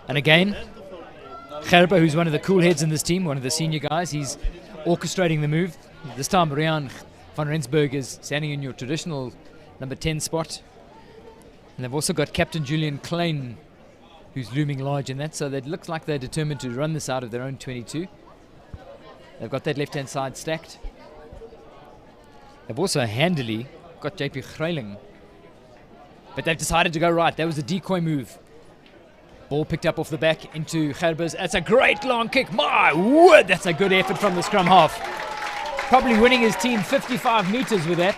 And again, Gerber, who's one of the cool heads in this team, one of the senior guys, he's orchestrating the move. This time, Rian van Rensburg is standing in your traditional number 10 spot. And they've also got Captain Julian Klein, who's looming large in that. So it looks like they're determined to run this out of their own 22. They've got that left-hand side stacked. They've also handily got JP Greiling. But they've decided to go right. That was a decoy move. Ball picked up off the back into Gerber's. That's a great long kick. My word, that's a good effort from the scrum half. Probably winning his team 55 meters with that.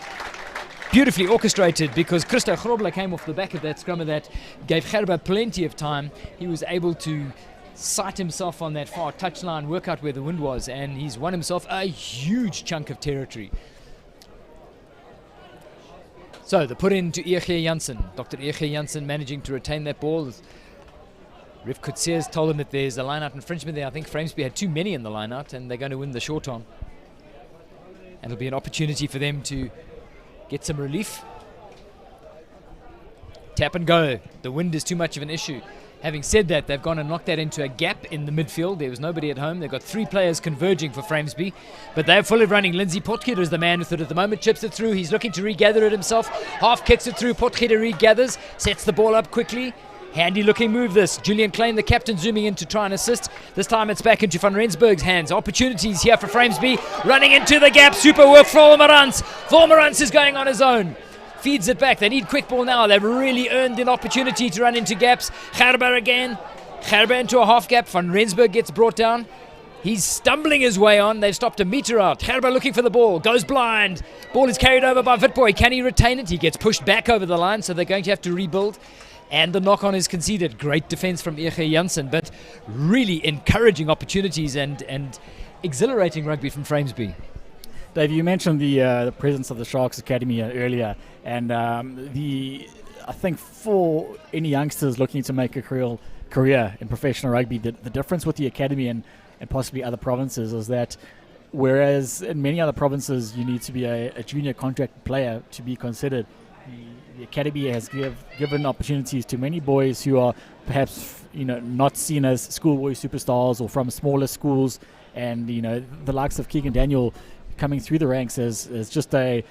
Beautifully orchestrated because Christo Grobler came off the back of that scrummer that gave Gerber plenty of time. He was able to sight himself on that far touchline, work out where the wind was, and he's won himself a huge chunk of territory. So the put in to Eege Jansen. Dr. Eege Jansen managing to retain that ball. Ref Kutseers told him that there's a line-out infringement there. I think Framesby had too many in the line-out and they're going to win the short on. And it'll be an opportunity for them to get some relief. Tap and go. The wind is too much of an issue. Having said that, they've gone and knocked that into a gap in the midfield. There was nobody at home. They've got 3 players converging for Framesby, but they're fully running. Lindsay Potgieter is the man with it at the moment. Chips it through. He's looking to regather it himself. Half kicks it through. Potgieter regathers. Sets the ball up quickly. Handy looking move this. Julian Klein, the captain, zooming in to try and assist. This time it's back into Van Rensburg's hands. Opportunities here for Framesby. Running into the gap. Super work for Vormerans. Vormerans is going on his own. Feeds it back. They need quick ball now. They've really earned an opportunity to run into gaps. Gerber again. Gerber into a half gap. Van Rensburg gets brought down. He's stumbling his way on. They've stopped a meter out. Gerber looking for the ball. Goes blind. Ball is carried over by Witboy. Can he retain it? He gets pushed back over the line, so they're going to have to rebuild. And the knock-on is conceded. Great defense from Eege Jansen, but really encouraging opportunities and exhilarating rugby from Framesby. Dave, you mentioned the presence of the Sharks Academy earlier, and I think for any youngsters looking to make a career in professional rugby, the difference with the academy and possibly other provinces is that whereas in many other provinces you need to be a junior contract player to be considered, the academy has given opportunities to many boys who are perhaps not seen as schoolboy superstars or from smaller schools, and the likes of Keegan Daniel coming through the ranks as just an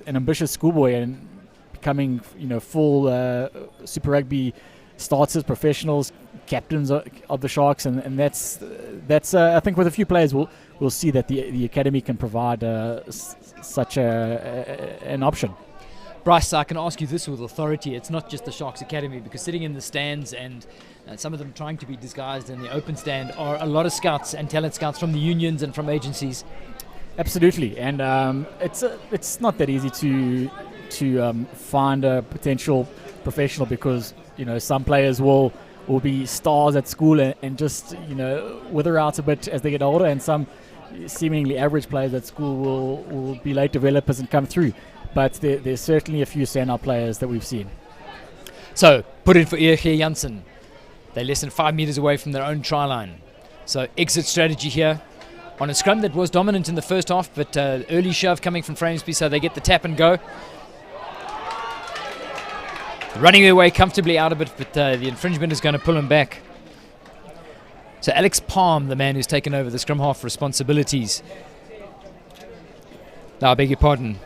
ambitious schoolboy and becoming full Super Rugby starters, professionals, captains of the Sharks, and that's I think with a few players we'll see that the academy can provide such an option. Bryce, I can ask you this with authority. It's not just the Sharks Academy, because sitting in the stands and some of them trying to be disguised in the open stand are a lot of scouts and talent scouts from the unions and from agencies. Absolutely, and it's not that easy to find a potential professional, because some players will be stars at school and just wither out a bit as they get older, and some seemingly average players at school will be late developers and come through. But there's certainly a few standout players that we've seen. So, put in for Eege Jansen. They're less than 5 meters away from their own try line. So, exit strategy here on a scrum that was dominant in the first half, but early shove coming from Framesby, so they get the tap and go. Running their way comfortably out of it, but the infringement is going to pull them back. So, Alex Palm, the man who's taken over the scrum half responsibilities. Now, I beg your pardon.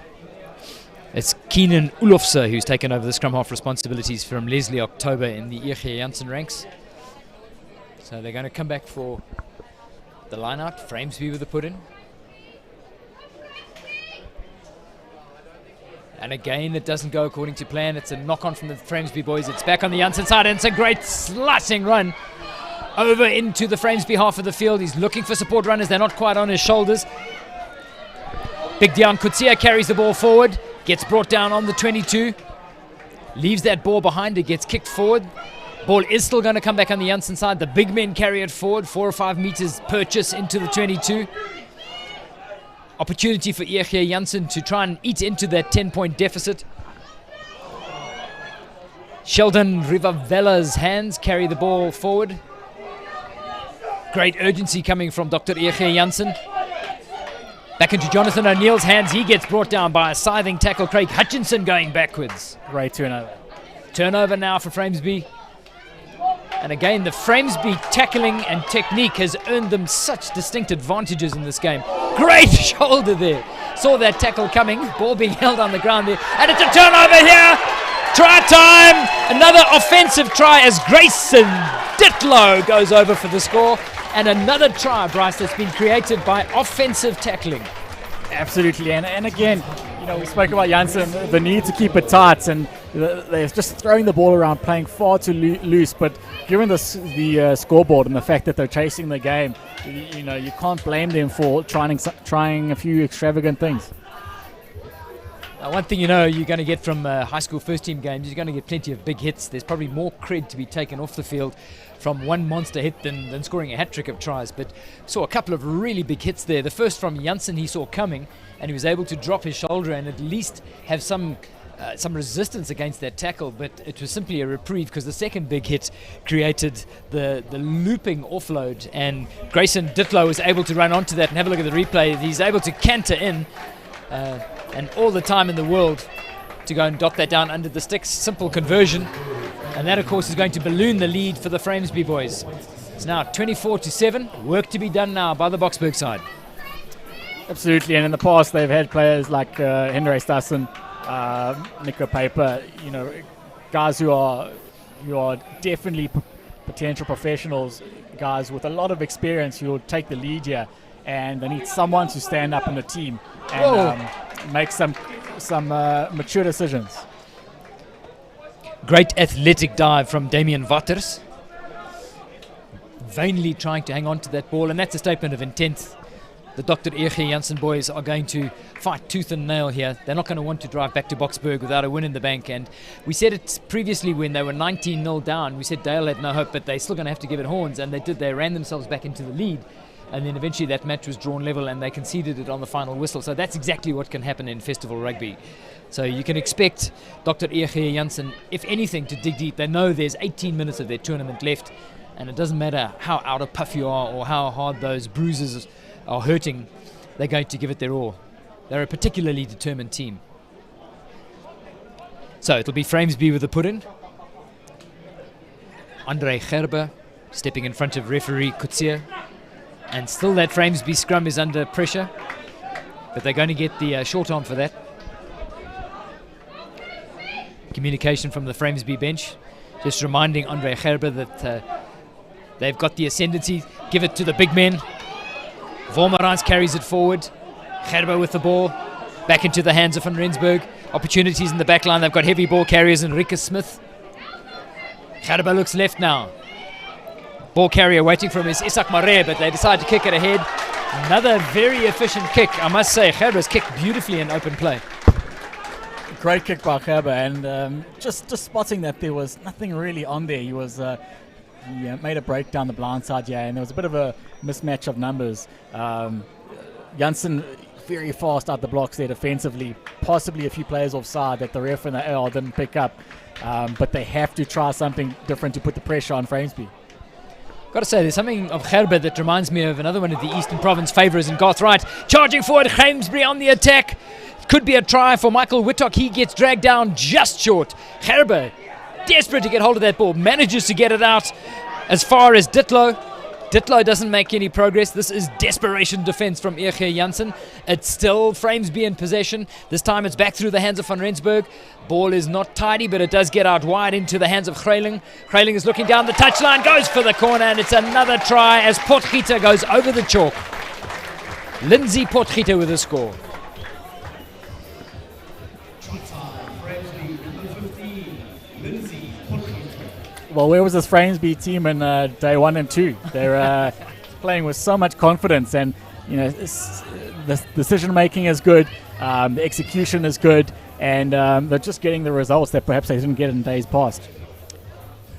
It's Keenan Ulofse who's taken over the scrum half responsibilities from Leslie October in the Eege Jansen ranks. So they're going to come back for the line-out. Framesby with the put-in. And again, it doesn't go according to plan. It's a knock-on from the Framesby boys. It's back on the Jansen side, and it's a great slicing run over into the Framesby half of the field. He's looking for support runners. They're not quite on his shoulders. Big Dion Kutsia carries the ball forward. Gets brought down on the 22. leaves that ball behind. It gets kicked forward. Ball is still going to come back on the Jansen side. The big men carry it forward, 4 or 5 meters purchase into the 22. Opportunity for Jansen to try and eat into that 10-point deficit. Sheldon Rivavela's hands carry the ball forward. Great urgency coming from Dr. Jansen. Back into Jonathan O'Neill's hands. He gets brought down by a scything tackle. Craig Hutchinson going backwards. Great turnover. Turnover now for Framesby. And again, the Framesby tackling and technique has earned them such distinct advantages in this game. Great shoulder there. Saw that tackle coming. Ball being held on the ground there. And it's a turnover here. Try time. Another offensive try as Grayson Ditlow goes over for the score. And another try, Bryce, that's been created by offensive tackling. Absolutely. And again, we spoke about Jansen, the need to keep it tight, and they're just throwing the ball around, playing far too loose. But given the scoreboard and the fact that they're chasing the game, you can't blame them for trying a few extravagant things. One thing you're going to get from high school first-team games, you're going to get plenty of big hits. There's probably more cred to be taken off the field from one monster hit than scoring a hat-trick of tries. But saw a couple of really big hits there. The first from Jansen he saw coming, and he was able to drop his shoulder and at least have some resistance against that tackle. But it was simply a reprieve because the second big hit created the looping offload, and Grayson Ditlow was able to run onto that and have a look at the replay. He's able to canter in. And all the time in the world to go and dot that down under the sticks. Simple conversion. And that, of course, is going to balloon the lead for the Framesby boys. It's now 24-7. Work to be done now by the Boksburg side. Absolutely. And in the past, they've had players like Henry Stassen, Nico Paper, guys who are definitely potential professionals, guys with a lot of experience who will take the lead here. And they need someone to stand up in the team and make some mature decisions. Great athletic dive from Damian Watters. Vainly trying to hang on to that ball, and that's a statement of intent. The Dr. Jansen boys are going to fight tooth and nail here. They're not going to want to drive back to Boksburg without a win in the bank. And we said it previously when they were 19-0 down. We said Dale had no hope, but they're still going to have to give it horns. And they did. They ran themselves back into the lead. And then eventually that match was drawn level and they conceded it on the final whistle. So that's exactly what can happen in festival rugby. So you can expect Dr. Jansen, if anything, to dig deep. They know there's 18 minutes of their tournament left, and it doesn't matter how out of puff you are or how hard those bruises are hurting, they're going to give it their all. They're a particularly determined team. So it'll be Framesby with the put-in. Andre Gerber stepping in front of referee Kutsia. And still that Framesby scrum is under pressure, but they're going to get the short arm for that. Communication from the Framesby bench, just reminding Andre Gerber that they've got the ascendancy. Give it to the big men. Vormerans carries it forward. Gerber with the ball, back into the hands of Van Rensburg. Opportunities in the back line. They've got heavy ball carriers and Rieke Smith. Gerber looks left now. Ball carrier waiting for him is Isak Mare, but they decide to kick it ahead. Another very efficient kick. I must say, Gerber's kicked beautifully in open play. Great kick by Gerber, and just spotting that there was nothing really on there. He made a break down the blind side, and there was a bit of a mismatch of numbers. Jansen very fast out the blocks there defensively, possibly a few players offside that the ref and the AR didn't pick up, but they have to try something different to put the pressure on Framesby. Got to say, there's something of Gerber that reminds me of another one of the Eastern Province favourites in Garth Wright. Charging forward, Framesby on the attack. Could be a try for Michael Whittock. He gets dragged down just short. Gerber, desperate to get hold of that ball, manages to get it out as far as Ditlow. Ditlow doesn't make any progress. This is desperation defence from Jansen. It's still Framesby in possession. This time it's back through the hands of Van Rensburg. Ball is not tidy, but it does get out wide into the hands of Greyling. Greyling is looking down the touchline, goes for the corner, and it's another try as Potgieter goes over the chalk. Lindsay Potgieter with a score. Well, where was this Framesby team in day 1 and 2? They're playing with so much confidence, and the decision making is good, the execution is good, and they're just getting the results that perhaps they didn't get in days past.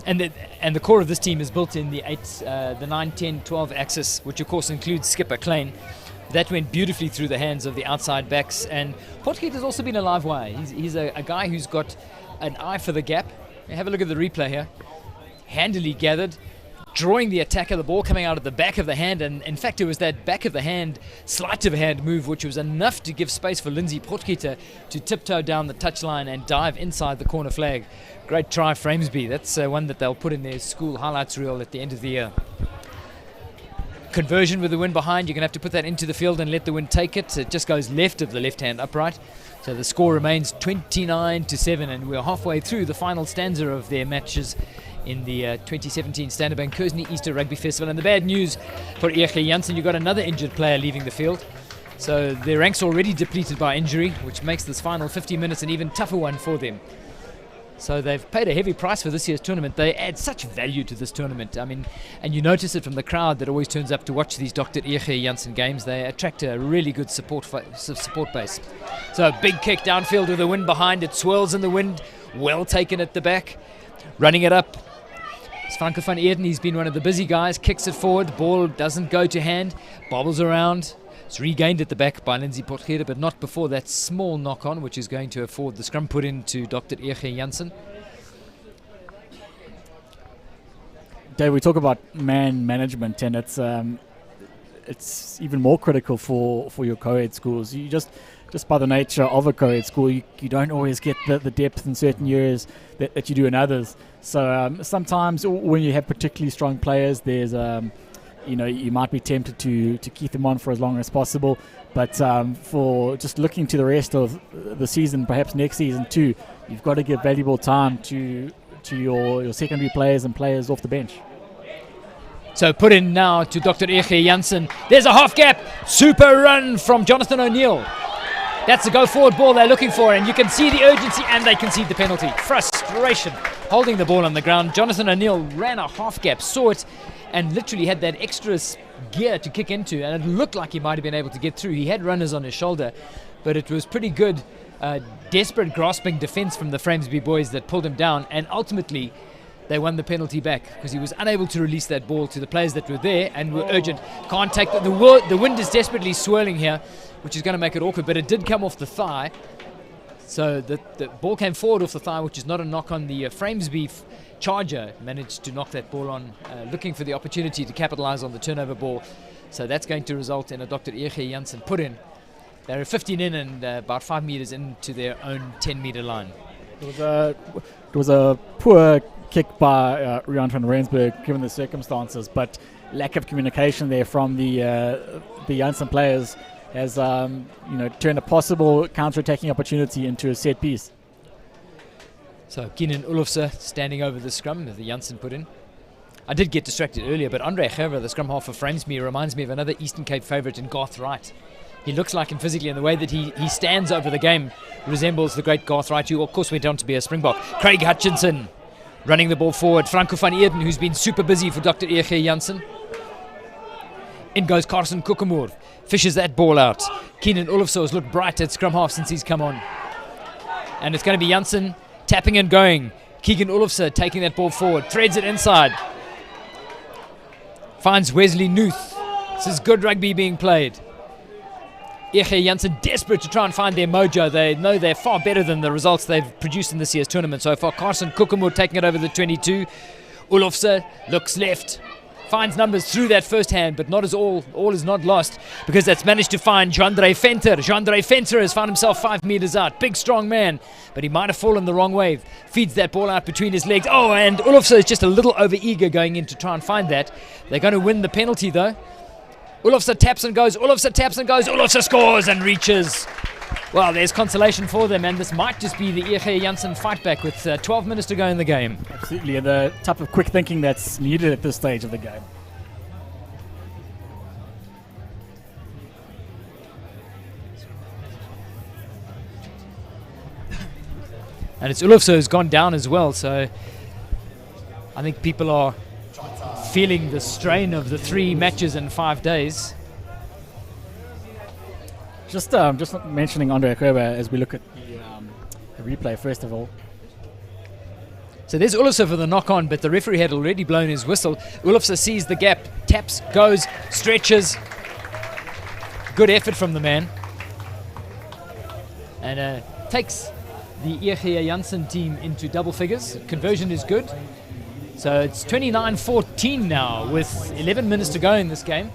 And the core of this team is built in the 9, 10, 12 axis, which of course includes skipper Klein. That went beautifully through the hands of the outside backs. And Potgieter has also been a live wire. He's a guy who's got an eye for the gap. Have a look at the replay here. Handily gathered, drawing the attack of the ball coming out of the back of the hand. And in fact, it was that back of the hand, sleight of hand move, which was enough to give space for Lindsay Potgieter to tiptoe down the touchline and dive inside the corner flag. Great try, Framesby. That's one that they'll put in their school highlights reel at the end of the year. Conversion with the wind behind, you're going to have to put that into the field and let the wind take it. It just goes left of the left-hand upright. So the score remains 29-7, and we're halfway through the final stanza of their matches in the 2017 Standard Bank Kearsney Easter Rugby Festival. And the bad news for Jansen, you've got another injured player leaving the field. So their ranks already depleted by injury, which makes this final 50 minutes an even tougher one for them. So they've paid a heavy price for this year's tournament. They add such value to this tournament. I mean, and you notice it from the crowd that always turns up to watch these Dr. Jansen games. They attract a really good support base. So a big kick downfield with the wind behind. It swirls in the wind. Well taken at the back. Running it up. It's Franco van Eerden. He's been one of the busy guys. Kicks it forward. Ball doesn't go to hand. Bobbles around. It's regained at the back by Lindsay Potgieter, but not before that small knock-on, which is going to afford the scrum put in to Dr. Jansen. Dave, we talk about man management, and it's even more critical for your co-ed schools. You just by the nature of a co-ed school, you don't always get the depth in certain years that you do in others. So sometimes when you have particularly strong players, there's you might be tempted to keep them on for as long as possible, but for just looking to the rest of the season, perhaps next season too, you've got to give valuable time to your secondary players and players off the bench. So put in now to Dr. Jansen. There's a half gap. Super run from Jonathan O'Neill. That's the go forward ball they're looking for, and you can see the urgency, and they concede the penalty. Frustration holding the ball on the ground. Jonathan O'Neill ran a half gap, saw it, and literally had that extra gear to kick into, and it looked like he might have been able to get through. He had runners on his shoulder, but it was pretty good, desperate grasping defense from the Framesby boys that pulled him down, and ultimately they won the penalty back because he was unable to release that ball to the players that were there and were urgent. Can't take the wind is desperately swirling here, which is going to make it awkward, but it did come off the thigh. So the ball came forward off the thigh, which is not a knock on the Framesby charger. Managed to knock that ball on, looking for the opportunity to capitalize on the turnover ball. So that's going to result in a Dr. Jansen put in. They're 15 in and about 5 meters into their own 10-meter line. It was a poor kick by Rian van Rensburg given the circumstances, but lack of communication there from the Jansen players has turned a possible counter-attacking opportunity into a set piece. So Keenan Olofse standing over the scrum that the Jansen put in. I did get distracted earlier, but Andre Gerber, the scrum half for Framesby, reminds me of another Eastern Cape favourite in Garth Wright. He looks like him physically, and the way that he stands over the game resembles the great Garth Wright, who of course went on to be a Springbok. Craig Hutchinson running the ball forward. Franco van Eerden, who's been super busy for Dr. Jansen. In goes Carson Kokemoor, fishes that ball out. Keenan Olofse has looked bright at scrum half since he's come on. And it's going to be Jansen tapping and going. Keegan Olofse taking that ball forward, threads it inside. Finds Wesley Nuth. This is good rugby being played. Jansen desperate to try and find their mojo. They know they're far better than the results they've produced in this year's tournament so far. Carson Kokemoor taking it over the 22. Olofse looks left. Finds numbers through that first hand, but not as all is not lost, because that's managed to find Jandre Venter. Jandre Venter has found himself 5 meters out. Big, strong man, but he might have fallen the wrong way. Feeds that ball out between his legs. Oh, and Olofse is just a little over-eager going in to try and find that. They're going to win the penalty, though. Olofse taps and goes. Olofse taps and goes. Olofse scores and reaches. Well, there's consolation for them, and this might just be the Jansen fight back with 12 minutes to go in the game. Absolutely, and the type of quick thinking that's needed at this stage of the game. And it's Olofse who's gone down as well, so I think people are feeling the strain of the 3 matches in 5 days. Just mentioning Andre Gerber as we look at the replay first of all. So there's Olofsson for the knock-on, but the referee had already blown his whistle. Olofsson sees the gap, taps, goes, stretches. Good effort from the man. And takes the EG Jansen team into double figures. Conversion is good. So it's 29-14 now with 11 minutes to go in this game.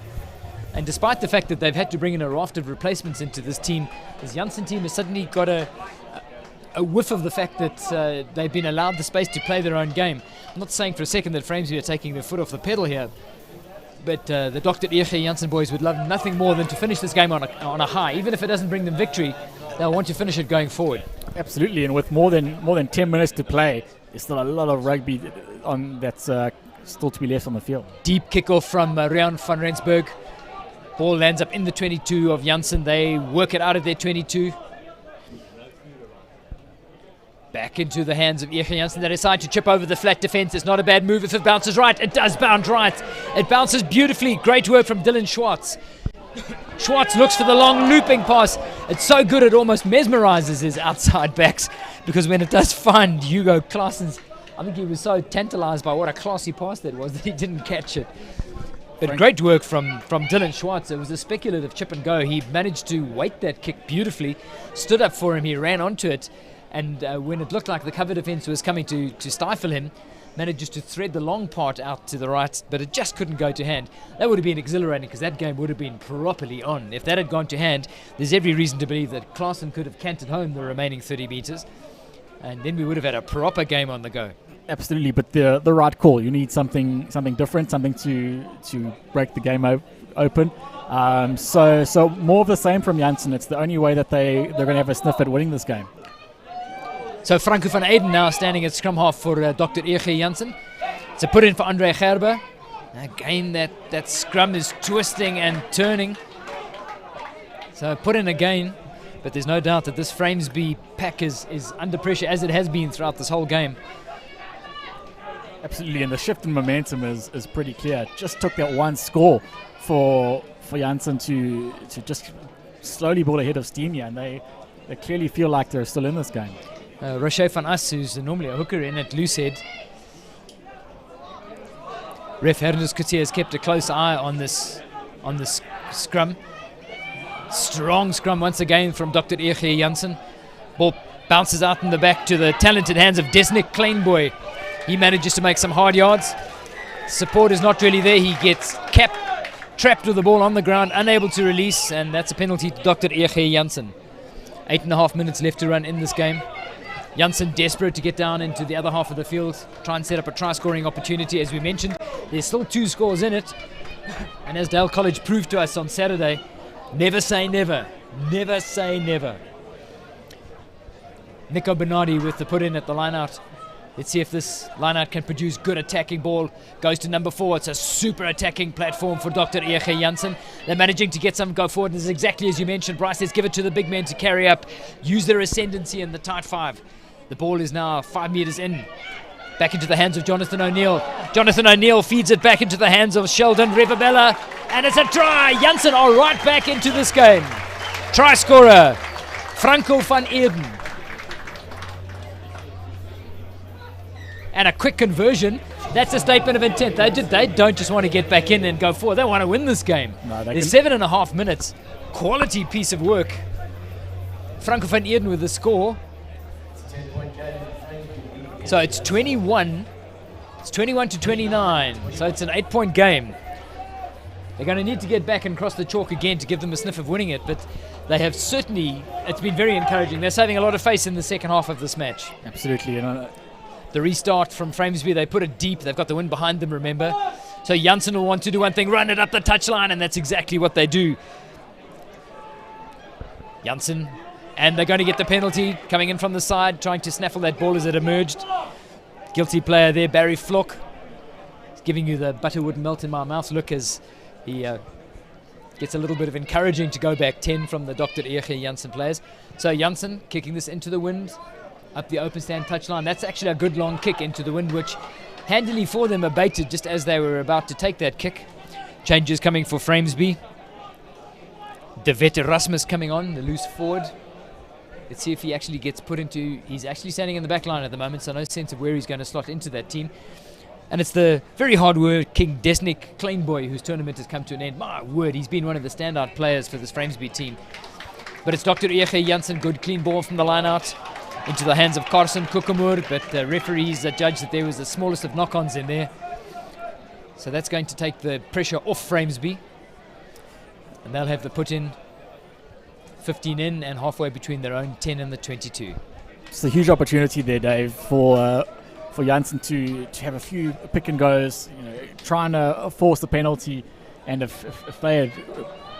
And despite the fact that they've had to bring in a raft of replacements into this team, this Jansen team has suddenly got a whiff of the fact that they've been allowed the space to play their own game. I'm not saying for a second that Framesby are taking their foot off the pedal here, but the Dr. EG Jansen boys would love nothing more than to finish this game on a high. Even if it doesn't bring them victory, they'll want to finish it going forward. Absolutely, and with more than 10 minutes to play, there's still a lot of rugby that's still to be left on the field. Deep kickoff from Rian van Rensburg. Ball lands up in the 22 of Jansen. They work it out of their 22. Back into the hands of EG Jansen. They decide to chip over the flat defence. It's not a bad move if it bounces right. It does bounce right. It bounces beautifully. Great work from Dylan Schwartz. Schwartz looks for the long looping pass. It's so good it almost mesmerizes his outside backs, because when it does find Hugo Claessens, I think he was so tantalized by what a classy pass that was that he didn't catch it. But great work from Dylan Schwartz. It was a speculative chip and go. He managed to weight that kick beautifully, stood up for him, he ran onto it, and when it looked like the cover defence was coming to stifle him, manages to thread the long part out to the right, but it just couldn't go to hand. That would have been exhilarating, because that game would have been properly on. If that had gone to hand, there's every reason to believe that Claassen could have canted home the remaining 30 metres, and then we would have had a proper game on the go. Absolutely, but the right call. You need something different, something to break the game open. So more of the same from Jansen. It's the only way that they're going to have a sniff at winning this game. So Franco van Eyden now standing at scrum half for Dr. EG Jansen. It's a put in for Andre Gerber. Again, that scrum is twisting and turning. So put in again, but there's no doubt that this Framesby pack is under pressure, as it has been throughout this whole game. Absolutely, and the shift in momentum is pretty clear. It just took that one score for Jansen to just slowly ball ahead of Steam here, and they clearly feel like they're still in this game. Roche van As, who's normally a hooker in at loosehead. Ref Hernus Couture has kept a close eye on this scrum. Strong scrum once again from Dr. EG Jansen. Ball bounces out in the back to the talented hands of Desnik Kleinboy. He manages to make some hard yards. Support is not really there. He gets trapped with the ball on the ground, unable to release, and that's a penalty to Dr. EG Jansen. 8.5 minutes left to run in this game. Jansen desperate to get down into the other half of the field, try and set up a try-scoring opportunity. As we mentioned, there's still 2 scores in it. And as Dale College proved to us on Saturday, never say never. Never say never. Nico Bernardi with the put-in at the line-out. Let's see if this line-out can produce good attacking ball. Goes to number 4. It's a super attacking platform for Dr. EG Jansen. They're managing to get some go forward. This is exactly as you mentioned, Bryce. Let's give it to the big men to carry up. Use their ascendancy in the tight 5. The ball is now 5 metres in. Back into the hands of Jonathan O'Neill. Jonathan O'Neill feeds it back into the hands of Sheldon Rivabella. And it's a try. Jansen are right back into this game. Try scorer, Franco van Eyden. And a quick conversion. That's a statement of intent. They don't just want to get back in and go forward. They want to win this game. No, there's 7.5 minutes. Quality piece of work. Franco van Eyden with the score. So it's 21. It's 21 to 29. So it's an 8-point game. They're going to need to get back and cross the chalk again to give them a sniff of winning it. But they have certainly, it's been very encouraging. They're saving a lot of face in the second half of this match. Absolutely. The restart from Framesby, they put it deep. They've got the wind behind them, remember. So Jansen will want to do one thing, run it up the touchline, and that's exactly what they do. Jansen, and they're going to get the penalty, coming in from the side, trying to snaffle that ball as it emerged. Guilty player there, Barry Flock. He's giving you the butterwood melt in my mouth look as he gets a little bit of encouraging to go back 10 from the Dr. EG Jansen players. So Jansen kicking this into the wind, up the open stand touchline. That's actually a good long kick into the wind, which handily for them abated just as they were about to take that kick. Changes coming for Framesby. De Wet Erasmus coming on, the loose forward. Let's see if he actually gets put into... He's actually standing in the back line at the moment, so no sense of where he's going to slot into that team. And it's the very hard-working Desnik Kleinboy whose tournament has come to an end. My word, he's been one of the standout players for this Framesby team. But it's Dr. Ege Jansen, good clean ball from the line-out into the hands of Carson Kukumur, but the referees judged that there was the smallest of knock-ons in there. So that's going to take the pressure off Framesby. And they'll have the put in 15 in and halfway between their own 10 and the 22. It's a huge opportunity there, Dave, for Jansen to have a few pick and goes, trying to force the penalty. And if they had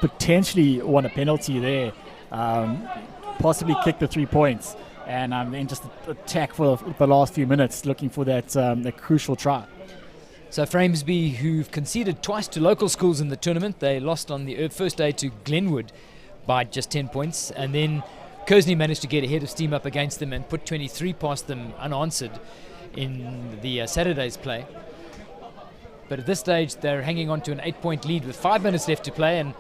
potentially won a penalty there, possibly kick the 3 points, and then just attack for the last few minutes, looking for that crucial try. So Framesby, who've conceded twice to local schools in the tournament, they lost on the first day to Glenwood by just 10 points, and then Kearsney managed to get ahead of steam up against them and put 23 past them unanswered in the Saturday's play. But at this stage, they're hanging on to an 8-point lead with 5 minutes left to play, and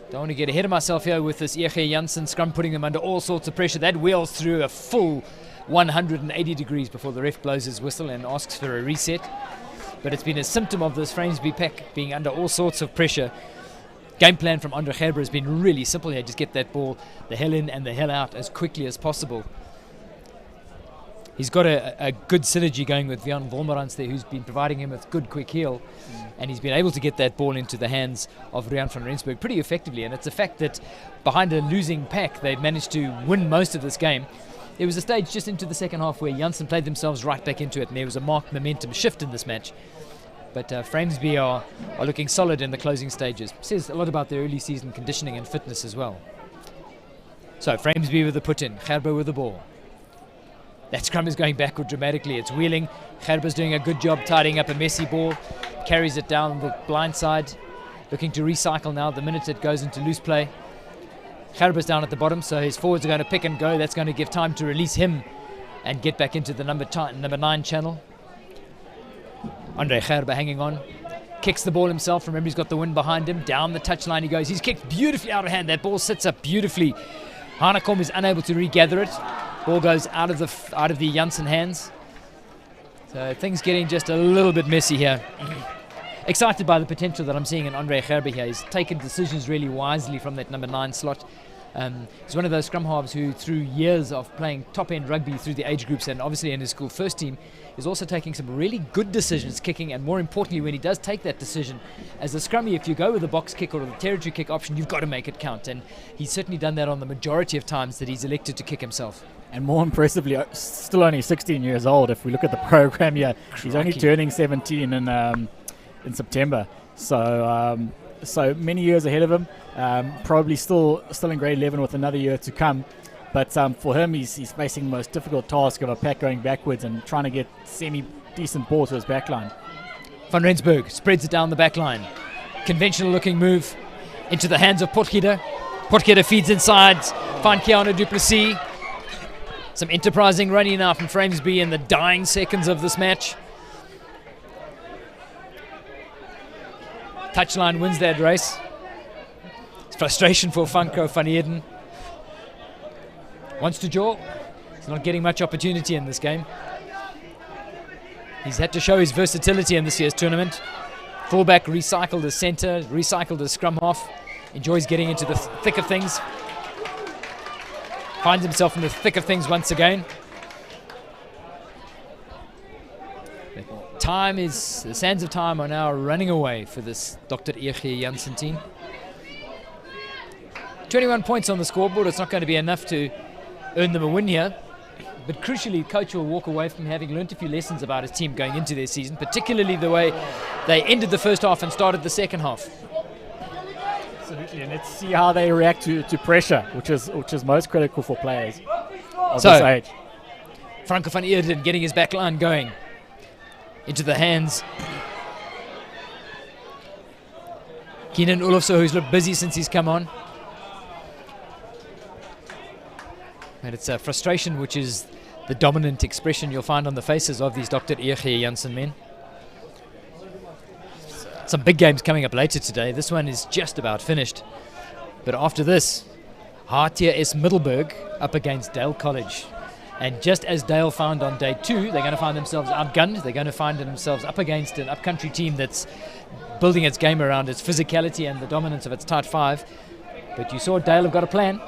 don't want to get ahead of myself here with this Ege Jansen scrum putting them under all sorts of pressure. That wheels through a full 180 degrees before the ref blows his whistle and asks for a reset. But it's been a symptom of this Framesby pack being under all sorts of pressure. Game plan from Andre Gerber has been really simple here. Just get that ball the hell in and the hell out as quickly as possible. He's got a good synergy going with Vian Volmerans there, who's been providing him with good quick heel. And he's been able to get that ball into the hands of Rian van Rensburg pretty effectively. And it's a fact that behind a losing pack, they've managed to win most of this game. There was a stage just into the second half where Jansen played themselves right back into it, and there was a marked momentum shift in this match. But Framesby are looking solid in the closing stages. Says a lot about their early season conditioning and fitness as well. So Framesby with the put-in, Gerber with the ball. That scrum is going backward dramatically. It's wheeling. Gerber's doing a good job tidying up a messy ball. Carries it down the blind side. Looking to recycle now the minute it goes into loose play. Gerber's down at the bottom, so his forwards are going to pick and go. That's going to give time to release him and get back into the number 9 channel. Andre Gerber hanging on. Kicks the ball himself. Remember, he's got the wind behind him. Down the touchline he goes. He's kicked beautifully out of hand. That ball sits up beautifully. Hanekom is unable to regather it. Ball goes out of the Jansen hands. So things getting just a little bit messy here. Excited by the potential that I'm seeing in Andre Gerber here. He's taken decisions really wisely from that number 9 slot. He's one of those scrum halves who, through years of playing top-end rugby through the age groups and obviously in his school first team, is also taking some really good decisions kicking, and more importantly, when he does take that decision, as a scrummy, if you go with the box kick or the territory kick option, you've got to make it count, and he's certainly done that on the majority of times that he's elected to kick himself. And more impressively, still only 16 years old. If we look at the program here, he's only turning 17 in September. So many years ahead of him. Probably still in grade 11 with another year to come. But for him, he's facing the most difficult task of a pack going backwards and trying to get semi-decent ball to his backline. Van Rensburg spreads it down the backline. Conventional looking move into the hands of Potgieter. Potgieter feeds inside. Van Keanu Duplessis. Some enterprising running now from Framesby in the dying seconds of this match. Touchline wins that race. It's frustration for Franco van Heerden. Wants to jaw. He's not getting much opportunity in this game. He's had to show his versatility in this year's tournament. Fullback recycled as centre, recycled as scrum half. Enjoys getting into the thick of things. Finds himself in the thick of things once again. The sands of time are now running away for this Dr. Ege Jansen team. 21 points on the scoreboard. It's not going to be enough to earn them a win here. But crucially, coach will walk away from having learnt a few lessons about his team going into their season, particularly the way they ended the first half and started the second half. Absolutely, and let's see how they react to pressure, which is most critical for players of this age. Franco van Heerden getting his back line going into the hands. Keenan Olofsson, who's looked busy since he's come on. And it's a frustration which is the dominant expression you'll find on the faces of these Dr. Ege Jansen men. Some big games coming up later today. This one is just about finished. But after this, HTS Middelburg up against Dale College. And just as Dale found on day 2, they're going to find themselves outgunned. They're going to find themselves up against an upcountry team that's building its game around its physicality and the dominance of its tight 5. But you saw Dale have got a plan.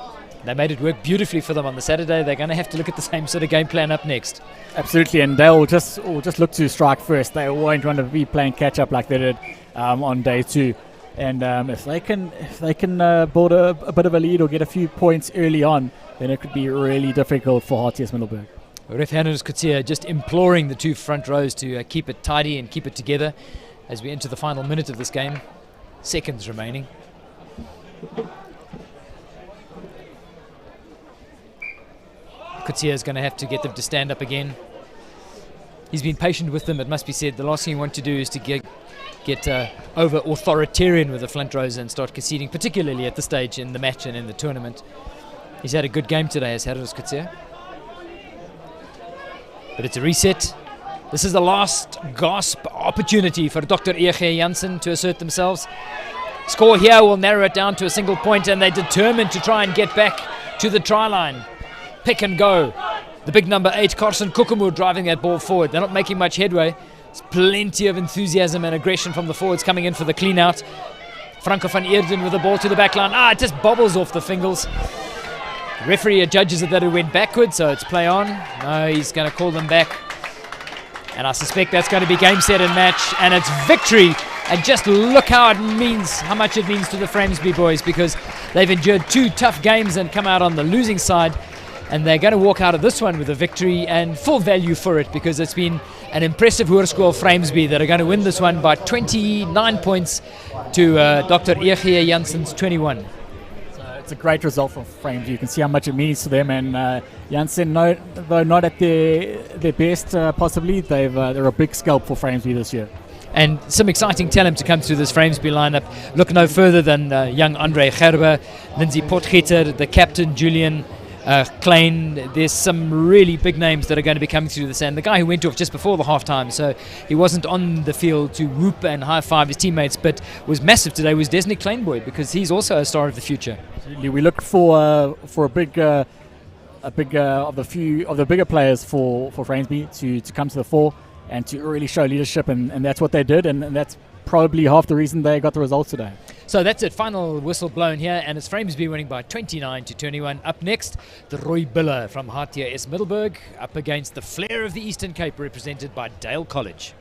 They made it work beautifully for them on the Saturday. They're going to have to look at the same sort of game plan up next. Absolutely, and Dale will just look to strike first. They won't want to be playing catch up like they did on day 2. And if they can build a bit of a lead or get a few points early on, then it could be really difficult for HTS Middelburg. Ref Hannes Kutsia just imploring the 2 front rows to keep it tidy and keep it together as we enter the final minute of this game. Seconds remaining. Kutsia is going to have to get them to stand up again. He's been patient with them, it must be said. The last thing you want to do is to get over authoritarian with the front rows and start conceding, particularly at this stage in the match and in the tournament. He's had a good game today as Hannes Kutsia. But it's a reset. This is the last gasp opportunity for Dr. Jansen to assert themselves. Score here will narrow it down to a single point, and they're determined to try and get back to the try line. Pick and go. The big number 8, Carson Kokomo, driving that ball forward. They're not making much headway. There's plenty of enthusiasm and aggression from the forwards coming in for the clean out. Franco van Eerden with the ball to the back line. It just bobbles off the fingers. The referee judges it that it went backwards, so it's play on. No, he's going to call them back. And I suspect that's going to be game, set and match. And it's victory. And just look how much it means to the Framesby boys, because they've endured 2 tough games and come out on the losing side. And they're going to walk out of this one with a victory and full value for it, because it's been an impressive Hoërskool Framesby that are going to win this one by 29 points to Dr. Jansen's 21. It's a great result for Framesby. You can see how much it means to them. And Jansen, though not at their best, possibly, they're a big scalp for Framesby this year. And some exciting talent to come through this Framesby lineup. Look no further than young Andre Gerber, Lindsay Potgieter, the captain Julian Klein. There's some really big names that are going to be coming through this, and the guy who went off just before the halftime, so he wasn't on the field to whoop and high-five his teammates, but was massive today, was Desney Kleinboy, because he's also a star of the future. We look for a big of the bigger players for Framesby to come to the fore and to really show leadership, and that's what they did, and that's probably half the reason they got the results today. So that's it, final whistle blown here, and it's Framesby winning by 29-21. Up next, the Roy Biller from HTS Middelburg up against the Flair of the Eastern Cape, represented by Dale College.